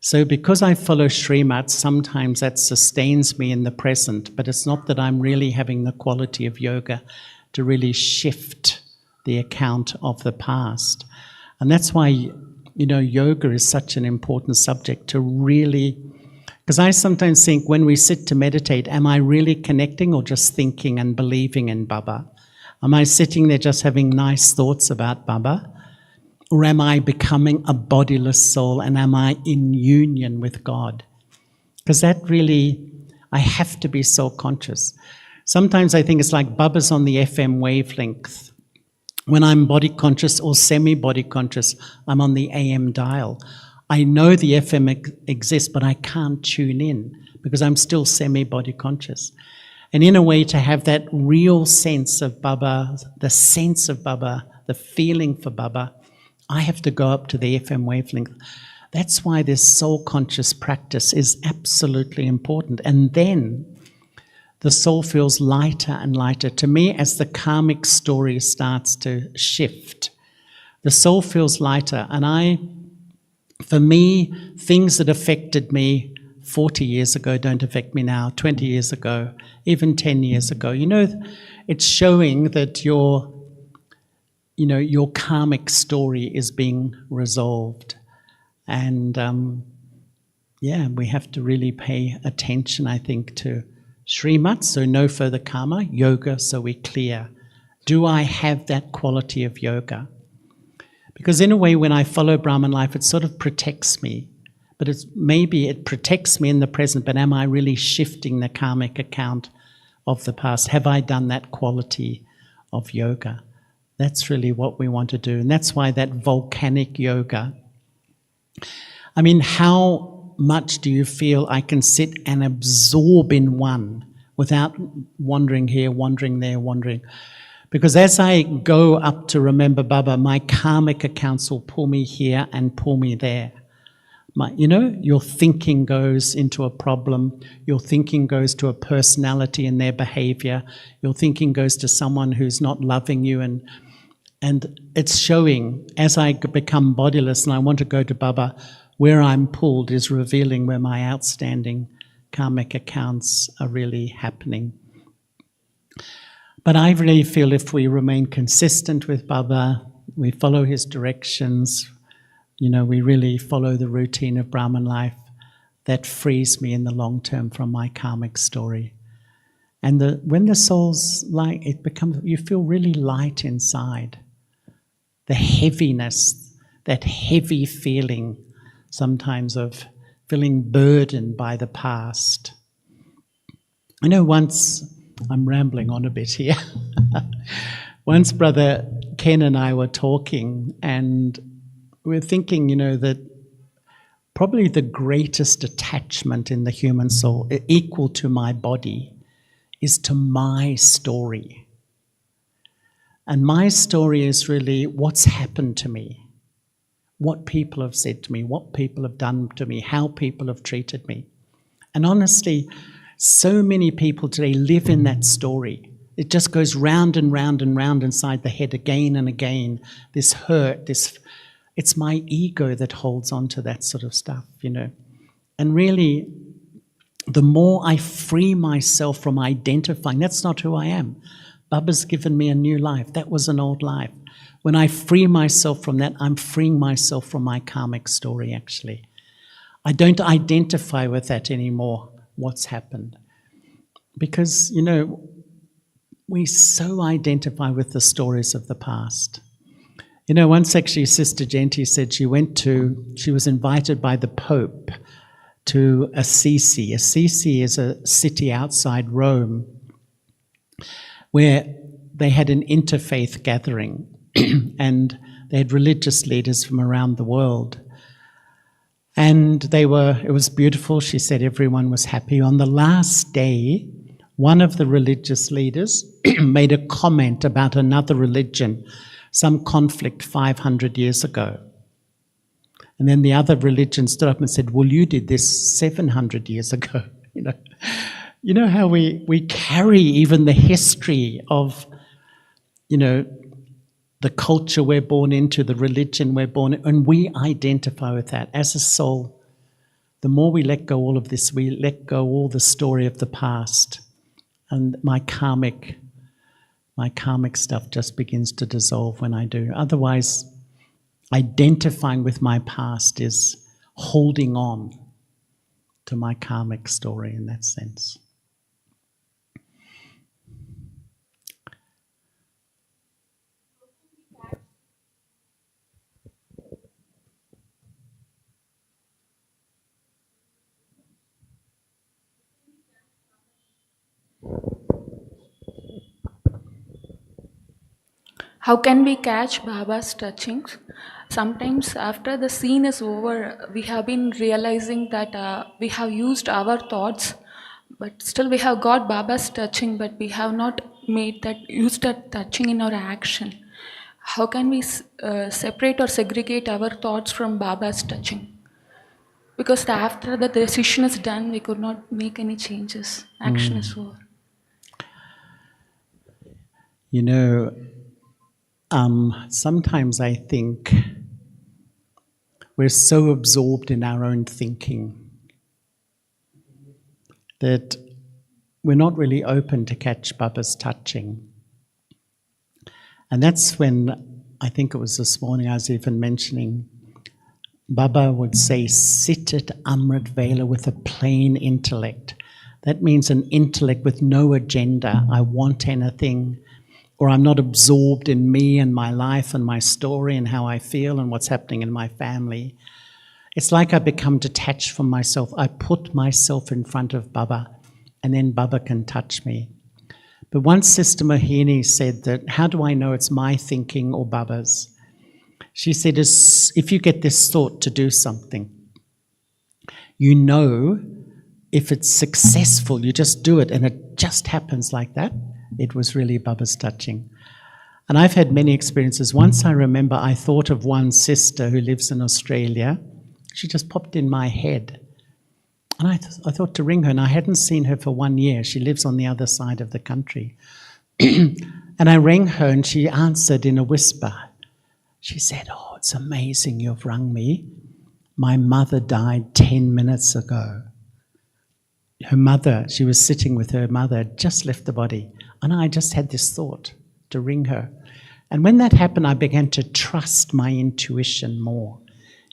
Speaker 1: So because I follow Srimad, sometimes that sustains me in the present, but it's not that I'm really having the quality of yoga to really shift the account of the past. And that's why, yoga is such an important subject to really, because I sometimes think when we sit to meditate, am I really connecting or just thinking and believing in Baba? Am I sitting there just having nice thoughts about Baba? Or am I becoming a bodiless soul and am I in union with God? Because that really, I have to be so conscious. Sometimes I think it's like Baba's on the FM wavelength. When I'm body conscious or semi-body conscious, I'm on the AM dial. I know the FM exists, but I can't tune in because I'm still semi-body conscious. And in a way, to have that real sense of Baba, the feeling for Baba, I have to go up to the FM wavelength. That's why this soul conscious practice is absolutely important. And then the soul feels lighter and lighter. To me, as the karmic story starts to shift, the soul feels lighter. And for me, things that affected me 40 years ago don't affect me now, 20 years ago, even 10 years ago. It's showing that your karmic story is being resolved. And we have to really pay attention, I think, to Srimad, so no further karma, yoga, so we're clear. Do I have that quality of yoga? Because in a way, when I follow Brahman life, it sort of protects me. But maybe it protects me in the present, but am I really shifting the karmic account of the past? Have I done that quality of yoga? That's really what we want to do. And that's why that volcanic yoga, how much do you feel I can sit and absorb in one without wandering here, wandering there, wandering? Because as I go up to remember Baba, my karmic accounts will pull me here and pull me there. Your thinking goes into a problem. Your thinking goes to a personality and their behavior. Your thinking goes to someone who's not loving you. And it's showing, as I become bodiless and I want to go to Baba, where I'm pulled is revealing where my outstanding karmic accounts are really happening. But I really feel if we remain consistent with Baba, we follow his directions, we really follow the routine of Brahman life, that frees me in the long term from my karmic story. And when the soul's light, you feel really light inside. The heaviness, that heavy feeling sometimes of feeling burdened by the past. Once, I'm rambling on a bit here. Once Brother Ken and I were talking and we were thinking, that probably the greatest attachment in the human soul, equal to my body, is to my story. And my story is really what's happened to me, what people have said to me, what people have done to me, how people have treated me. And honestly, so many people today live in that story. It just goes round and round and round inside the head again and again. This hurt, it's my ego that holds on to that sort of stuff, And really, the more I free myself from identifying, that's not who I am. Baba's given me a new life. That was an old life. When I free myself from that, I'm freeing myself from my karmic story, actually. I don't identify with that anymore, what's happened. Because, we so identify with the stories of the past. Once actually Sister Genti said she was invited by the Pope to Assisi. Assisi is a city outside Rome where they had an interfaith gathering and they had religious leaders from around the world. And it was beautiful. She said everyone was happy. On the last day, one of the religious leaders made a comment about another religion, some conflict 500 years ago. And then the other religion stood up and said, well, you did this 700 years ago. You know how we carry even the history of, the culture we're born into, the religion we're born in, and we identify with that as a soul. the more we let go all of this, we let go all the story of the past, and my karmic stuff just begins to dissolve when I do. Otherwise, identifying with my past is holding on to my karmic story in that sense.
Speaker 8: How can we catch Baba's touchings? Sometimes after the scene is over, we have been realizing that we have used our thoughts, but still we have got Baba's touching, but we have not used that touching in our action. How can we separate or segregate our thoughts from Baba's touching? Because after the decision is done, we could not make any changes. Action is over.
Speaker 1: You know, sometimes I think we're so absorbed in our own thinking that we're not really open to catch Baba's touching. And that's when, I think it was this morning, I was even mentioning, Baba would say, sit at Amrit Vela with a plain intellect. That means an intellect with no agenda. I want anything, or I'm not absorbed in me and my life and my story and how I feel and what's happening in my family. It's like I become detached from myself. I put myself in front of Baba, and then Baba can touch me. But once Sister Mohini said that, how do I know it's my thinking or Baba's? She said, if you get this thought to do something, you know if it's successful, you just do it, and it just happens like that. It was really Baba's touching. And I've had many experiences. Once I remember I thought of one sister who lives in Australia. She just popped in my head. And I thought to ring her, and I hadn't seen her for 1 year. She lives on the other side of the country. And I rang her, and she answered in a whisper. She said, oh, it's amazing you've rung me. My mother died 10 minutes ago. Her mother, she was sitting with her mother, just left the body. And I just had this thought to ring her. And when that happened, I began to trust my intuition more.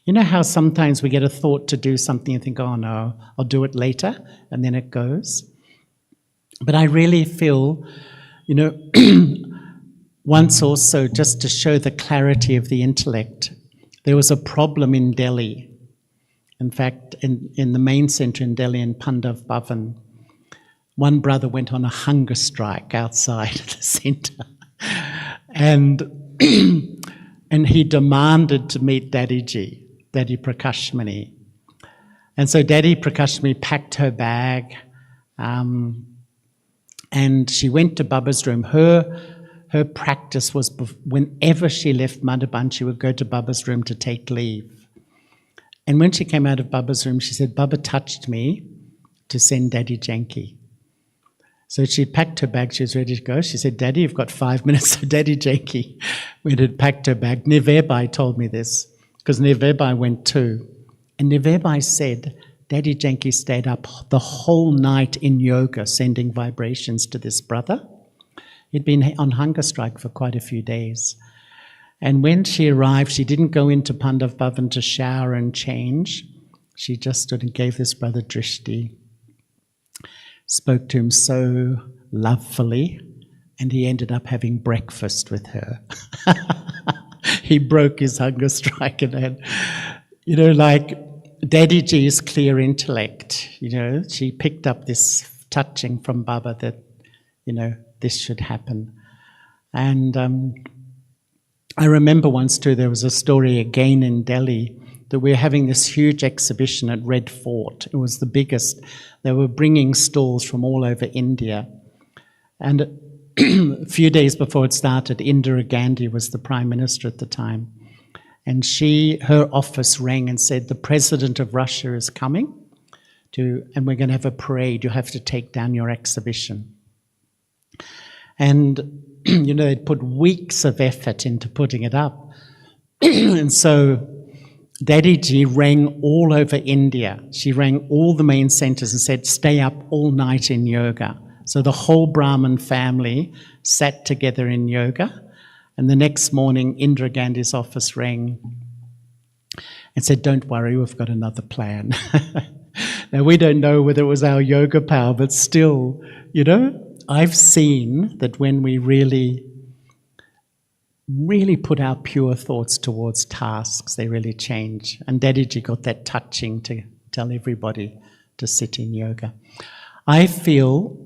Speaker 1: You know how sometimes we get a thought to do something and think, oh no, I'll do it later, and then it goes. But I really feel, you know, once also, just to show the clarity of the intellect, there was a problem in Delhi. In fact, in the main centre in Delhi, in Pandav Bhavan, one brother went on a hunger strike outside the centre. And he demanded to meet Daddy Prakashmani. And so Daddy Prakashmani packed her bag, and she went to Baba's room. Her practice was whenever she left Madhaban, she would go to Baba's room to take leave. And when she came out of Baba's room, she said, Baba touched me to send Daddy Janki. So she packed her bag, she was ready to go. She said, Daddy, you've got 5 minutes. So Daddy Janki went and packed her bag. Nivebai told me this, because Nivebai went too. And Nivebai said, Daddy Janki stayed up the whole night in yoga, sending vibrations to this brother. He'd been on hunger strike for quite a few days. And when she arrived, she didn't go into Pandav Bhavan to shower and change. She just stood and gave this brother drishti, spoke to him so lovefully, and he ended up having breakfast with her. He broke his hunger strike and had, you know, like Daddy Ji's clear intellect, you know, she picked up this touching from Baba that, you know, this should happen. And I remember once too, there was a story again in Delhi that we were having this huge exhibition at Red Fort. It was the biggest. They were bringing stalls from all over India. And a few days before it started, Indira Gandhi was the Prime Minister at the time. And her office rang and said, the President of Russia is coming, and we're going to have a parade. You have to take down your exhibition. And, you know, they'd put weeks of effort into putting it up. And so Daddy Ji rang all over India. She rang all the main centers and said, stay up all night in yoga. So the whole Brahmin family sat together in yoga. And the next morning, Indira Gandhi's office rang and said, don't worry, we've got another plan. Now, we don't know whether it was our yoga power, but still, you know, I've seen that when we really put our pure thoughts towards tasks, they really change. And Daddyji got that touching to tell everybody to sit in yoga. I feel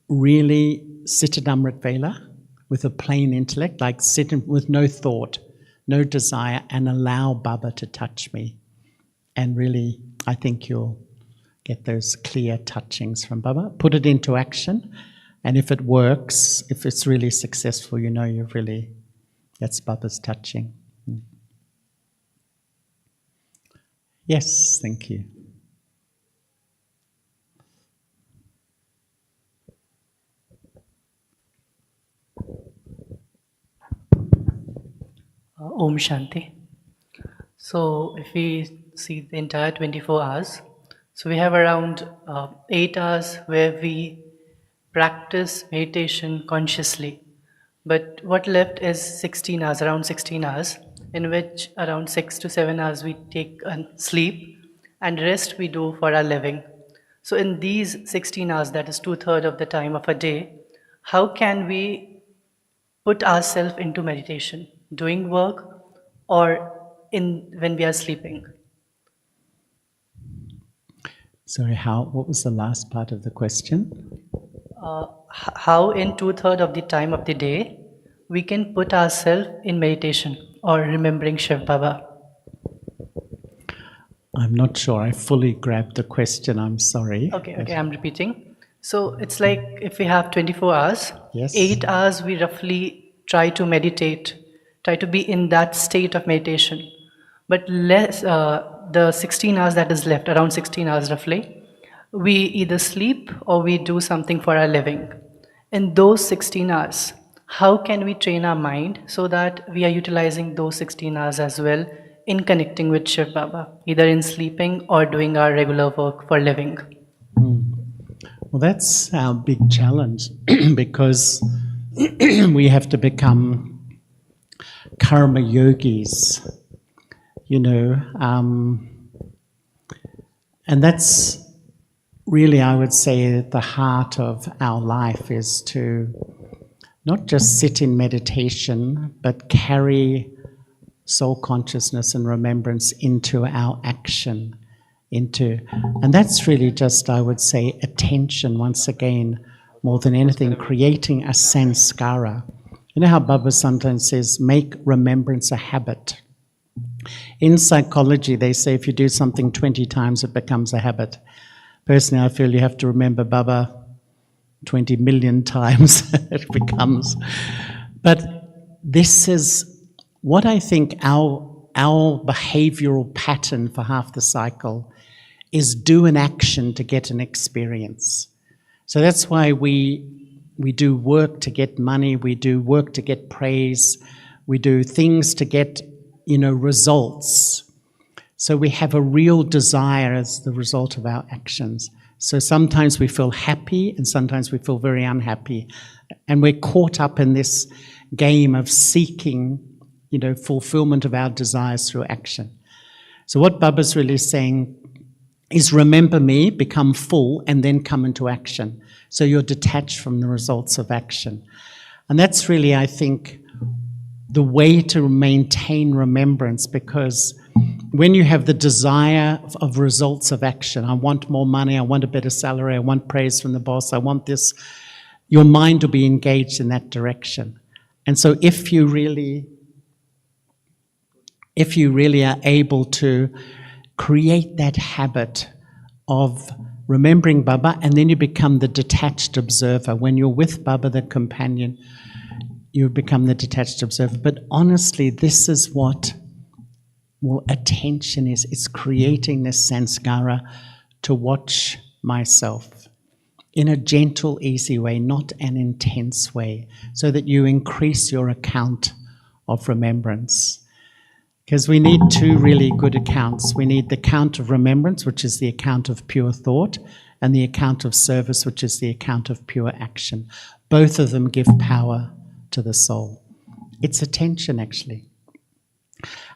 Speaker 1: really sit at Amrit Vela with a plain intellect, like sit with no thought, no desire, and allow Baba to touch me. And really, I think you'll get those clear touchings from Baba. Put it into action, and if it works, if it's really successful, you know you've really, that's Baba's touching. Yes, thank you.
Speaker 9: Om Shanti. So if we see the entire 24 hours, so we have around 8 hours where we practice meditation consciously. But what left is 16 hours, around 16 hours, in which around 6 to 7 hours we take sleep and rest we do for our living. So in these 16 hours, that is 2/3 of the time of a day, how can we put ourselves into meditation, doing work or when we are sleeping?
Speaker 1: Sorry, what was the last part of the question?
Speaker 9: How in 2/3 of the time of the day we can put ourselves in meditation or remembering Shiv Baba?
Speaker 1: I'm not sure I fully grabbed the question, I'm sorry.
Speaker 9: Okay, I'm repeating. So it's like if we have 24 hours,
Speaker 1: Yes.
Speaker 9: 8 hours we roughly try to meditate, try to be in that state of meditation. But the 16 hours that is left, around 16 hours roughly, we either sleep or we do something for our living. In those 16 hours, how can we train our mind so that we are utilizing those 16 hours as well in connecting with Shiv Baba, either in sleeping or doing our regular work for living?
Speaker 1: Well, that's our big challenge because we have to become karma yogis, you know, and that's really, I would say, at the heart of our life is to not just sit in meditation, but carry soul consciousness and remembrance into our action, and that's really just, I would say, attention, once again, more than anything, creating a sanskara. You know how Baba sometimes says, make remembrance a habit. In psychology, they say if you do something 20 times, it becomes a habit. Personally, I feel you have to remember Baba 20 million times, it becomes. But this is what I think our behavioral pattern for half the cycle is: do an action to get an experience. So that's why we do work to get money, we do work to get praise, we do things to get, results. So we have a real desire as the result of our actions. So sometimes we feel happy and sometimes we feel very unhappy. And we're caught up in this game of seeking, fulfillment of our desires through action. So what Baba's really saying is remember me, become full, and then come into action. So you're detached from the results of action. And that's really, I think, the way to maintain remembrance, because when you have the desire of results of action, I want more money, I want a better salary, I want praise from the boss, I want this, your mind will be engaged in that direction. And so if you really are able to create that habit of remembering Baba, and then you become the detached observer. When you're with Baba, the companion, you become the detached observer. But honestly, this is what attention is. It's creating this sanskara to watch myself in a gentle, easy way, not an intense way, so that you increase your account of remembrance. Because we need two really good accounts. We need the account of remembrance, which is the account of pure thought, and the account of service, which is the account of pure action. Both of them give power to the soul. It's attention, actually.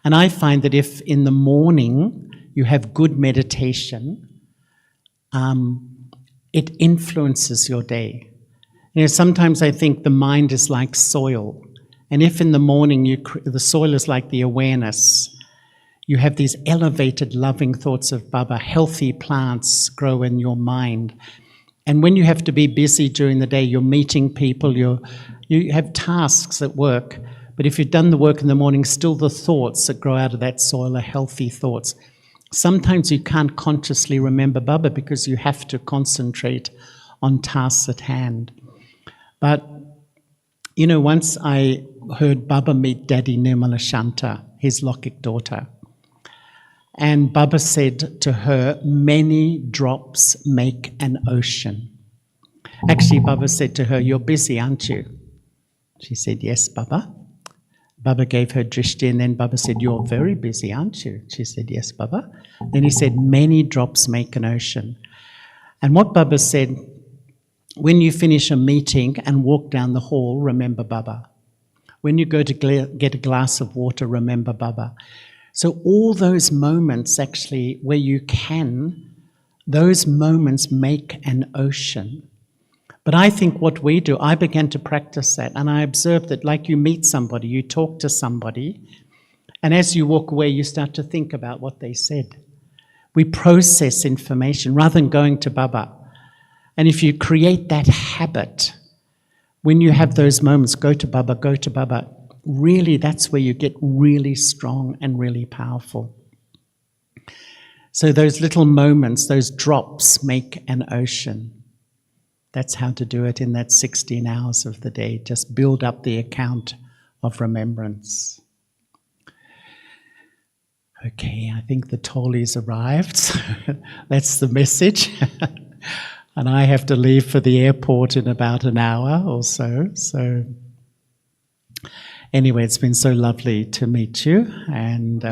Speaker 1: And I find that if in the morning you have good meditation, it influences your day. You know, sometimes I think the mind is like soil. And if in the morning the soil is like the awareness, you have these elevated, loving thoughts of Baba, healthy plants grow in your mind. And when you have to be busy during the day, you're meeting people, you have tasks at work. But if you've done the work in the morning, still the thoughts that grow out of that soil are healthy thoughts. Sometimes you can't consciously remember Baba because you have to concentrate on tasks at hand. But, you know, once I heard Baba meet Daddy Nirmala Shanta, his Lokik daughter, and Baba said to her, "Many drops make an ocean." Actually, Baba said to her, "You're busy, aren't you?" She said, "Yes, Baba." Baba gave her drishti, and then Baba said, "You're very busy, aren't you?" She said, "Yes, Baba." Then he said, "Many drops make an ocean." And what Baba said, when you finish a meeting and walk down the hall, remember Baba. When you go to get a glass of water, remember Baba. So all those moments actually where you can, those moments make an ocean. But I think what we do, I began to practice that, and I observed that like you meet somebody, you talk to somebody, and as you walk away, you start to think about what they said. We process information rather than going to Baba. And if you create that habit, when you have those moments, go to Baba, really that's where you get really strong and really powerful. So those little moments, those drops make an ocean. That's how to do it in that 16 hours of the day. Just build up the account of remembrance. Okay, I think the Toli's arrived. So that's the message. And I have to leave for the airport in about an hour or so. So anyway, it's been so lovely to meet you. And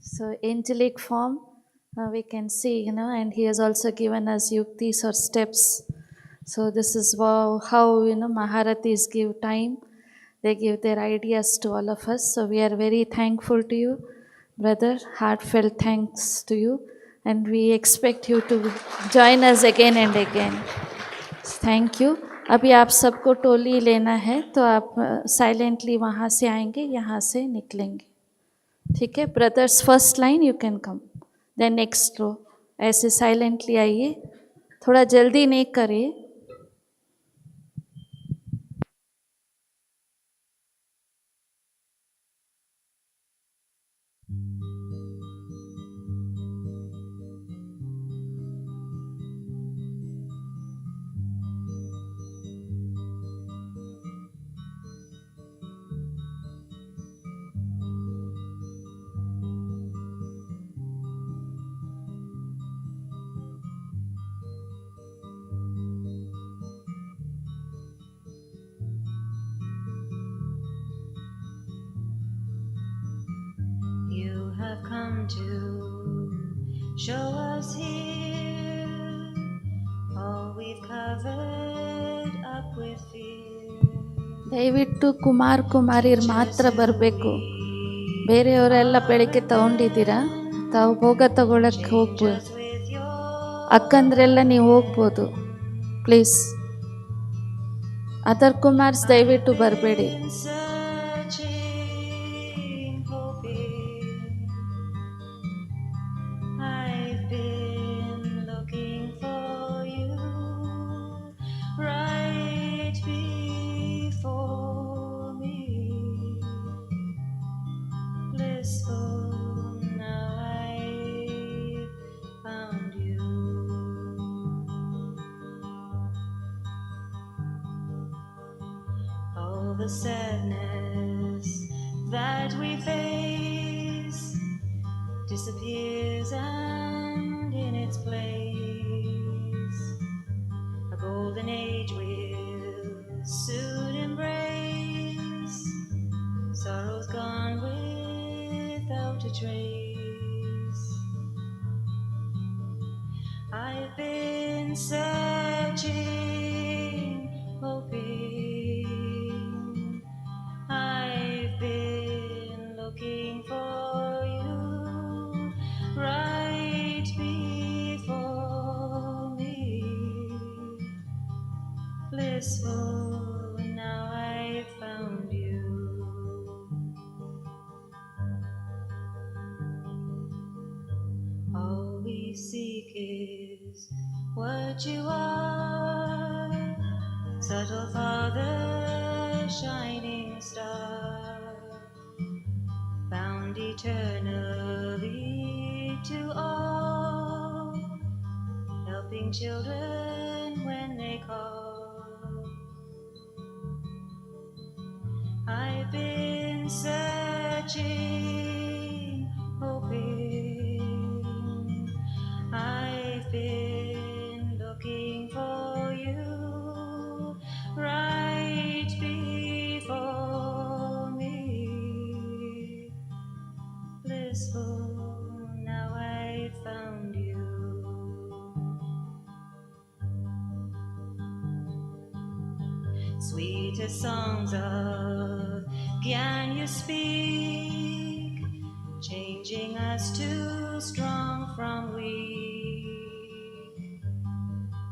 Speaker 10: So angelic form, we can see, and he has also given us yuktis or steps. So this is how Maharatis give time. They give their ideas to all of us. So we are very thankful to you, brother. Heartfelt thanks to you. And we expect you to join us again and again. Thank you. अभी आप सबको टोली लेना है तो आप silently वहाँ से आएंगे, यहाँ से निकलेंगे. ठीक है, brothers first line you can come, then next row. ऐसे साइलेंटली आइए, थोड़ा जल्दी नहीं करिए.
Speaker 11: You have come to show us here all we've covered up with fear.
Speaker 10: ದಯವಿಟ್ಟು ಕುಮಾರ್ ಕುಮಾರಿಯರು ಮಾತ್ರ ಬರಬೇಕು. ಬೇರೆಯವರೆಲ್ಲ ಬೆಳಿಗ್ಗೆ ತಗೊಂಡಿದ್ದೀರಾ, ತಾವು ಭೋಗ ತಗೊಳಕ್ಕೆ ಹೋಗ್ಬೋದು. ಅಕ್ಕಂದ್ರೆಲ್ಲ ನೀವು ಹೋಗ್ಬೋದು ಪ್ಲೀಸ್. ಅದರ್ ಕುಮಾರ್ಸ್ ದಯವಿಟ್ಟು ಬರಬೇಡಿ.
Speaker 11: The sadness that we face disappears, and in its place a golden age will soon embrace. Sorrow's gone without a trace. I've been searching, hoping. I've been looking for you right before me. Blissful, now I've found you. All we seek is what you are, subtle Father, shining star, bound eternally to all, helping children when they call. I've been searching, hoping. I've been looking for you right before me. Blissful, now I've found you. Sweetest songs of Gyan you speak, changing us to strong from weak.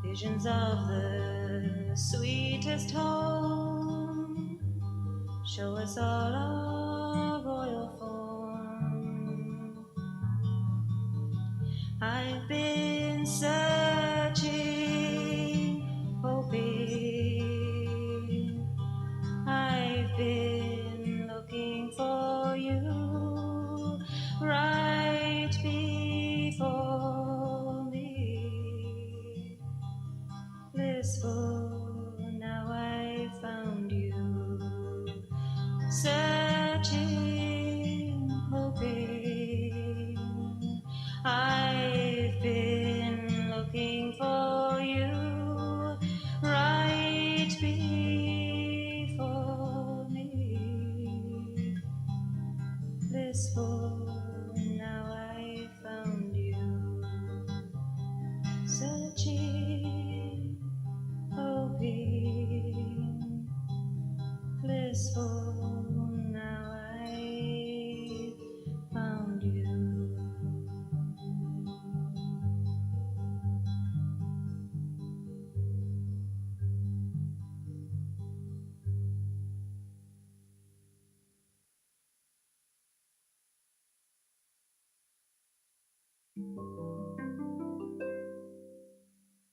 Speaker 11: Visions of the sweetest home, show us all our royal form. I've been searching, hoping. I've been looking for you right before me. Blissful, now I found you. Searching, hoping. I've been looking for you right before me. Blissful, now I found you. Searching, hoping. Blissful, now I found you.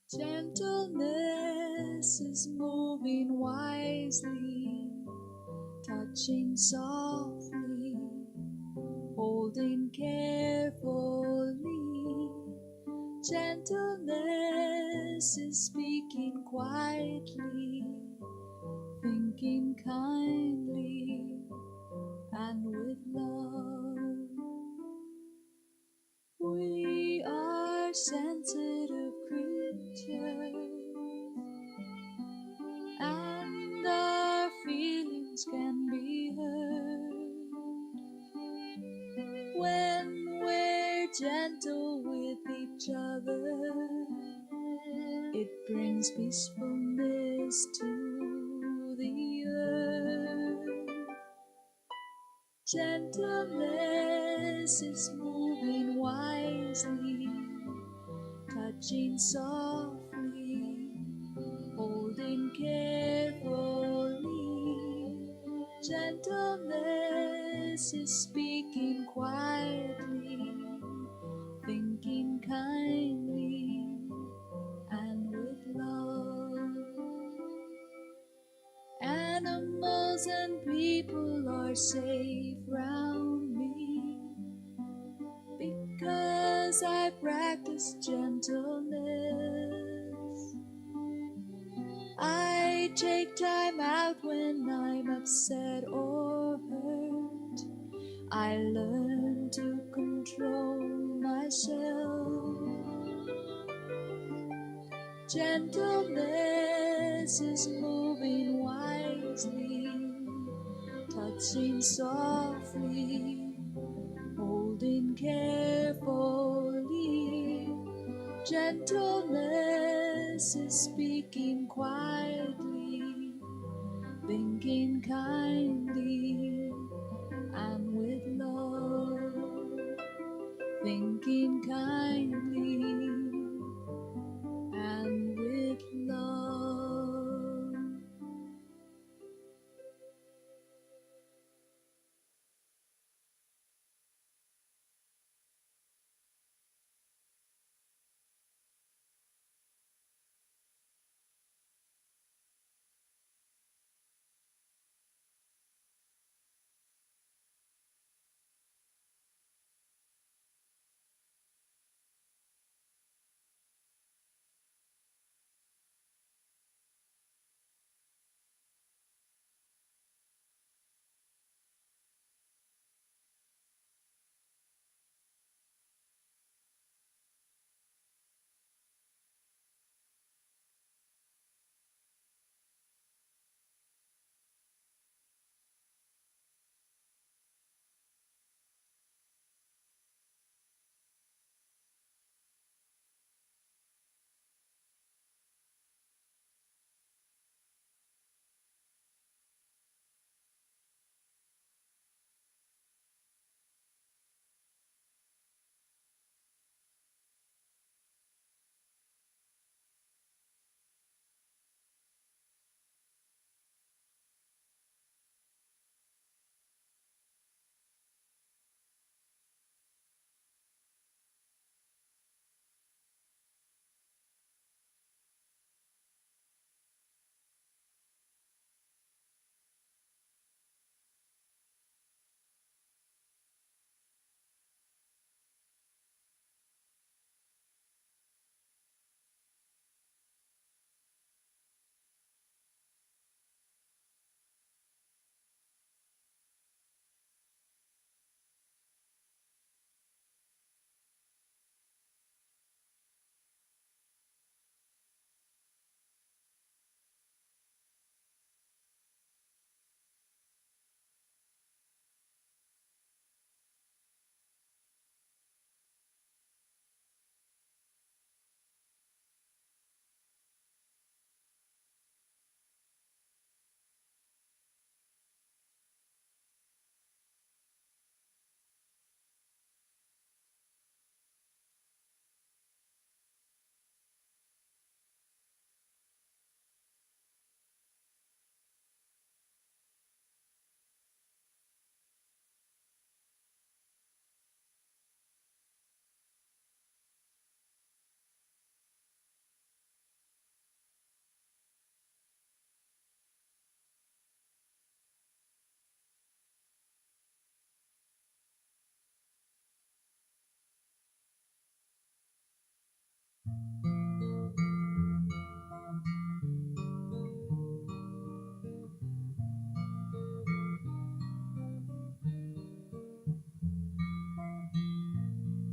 Speaker 12: Gentleness is moving wisely, touching softly, holding carefully. Gentleness is speaking quietly, thinking kindly and with love. We are sensitive creatures, and our feelings can be hurt. When we're gentle with each other, it brings peacefulness to the earth. Gentleness is moving wisely, touching softly, holding carefully. Gentleness is speaking quietly, thinking kindly and with love. Animals and people are safe round me, because I practice gentleness. I take time out when I'm upset or hurt. I learn learn to control myself. Gentleness is moving wisely, touching softly, holding carefully. Gentleness is speaking quietly, thinking kindly and with love. Thinking kindly and with love.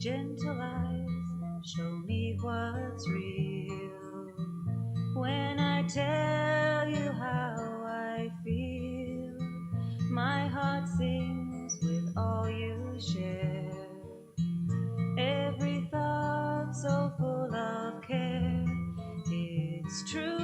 Speaker 11: Gentle eyes, show me what's real. When I tell you how I feel, my heart sings with all you share. Every thought so full of care, it's true.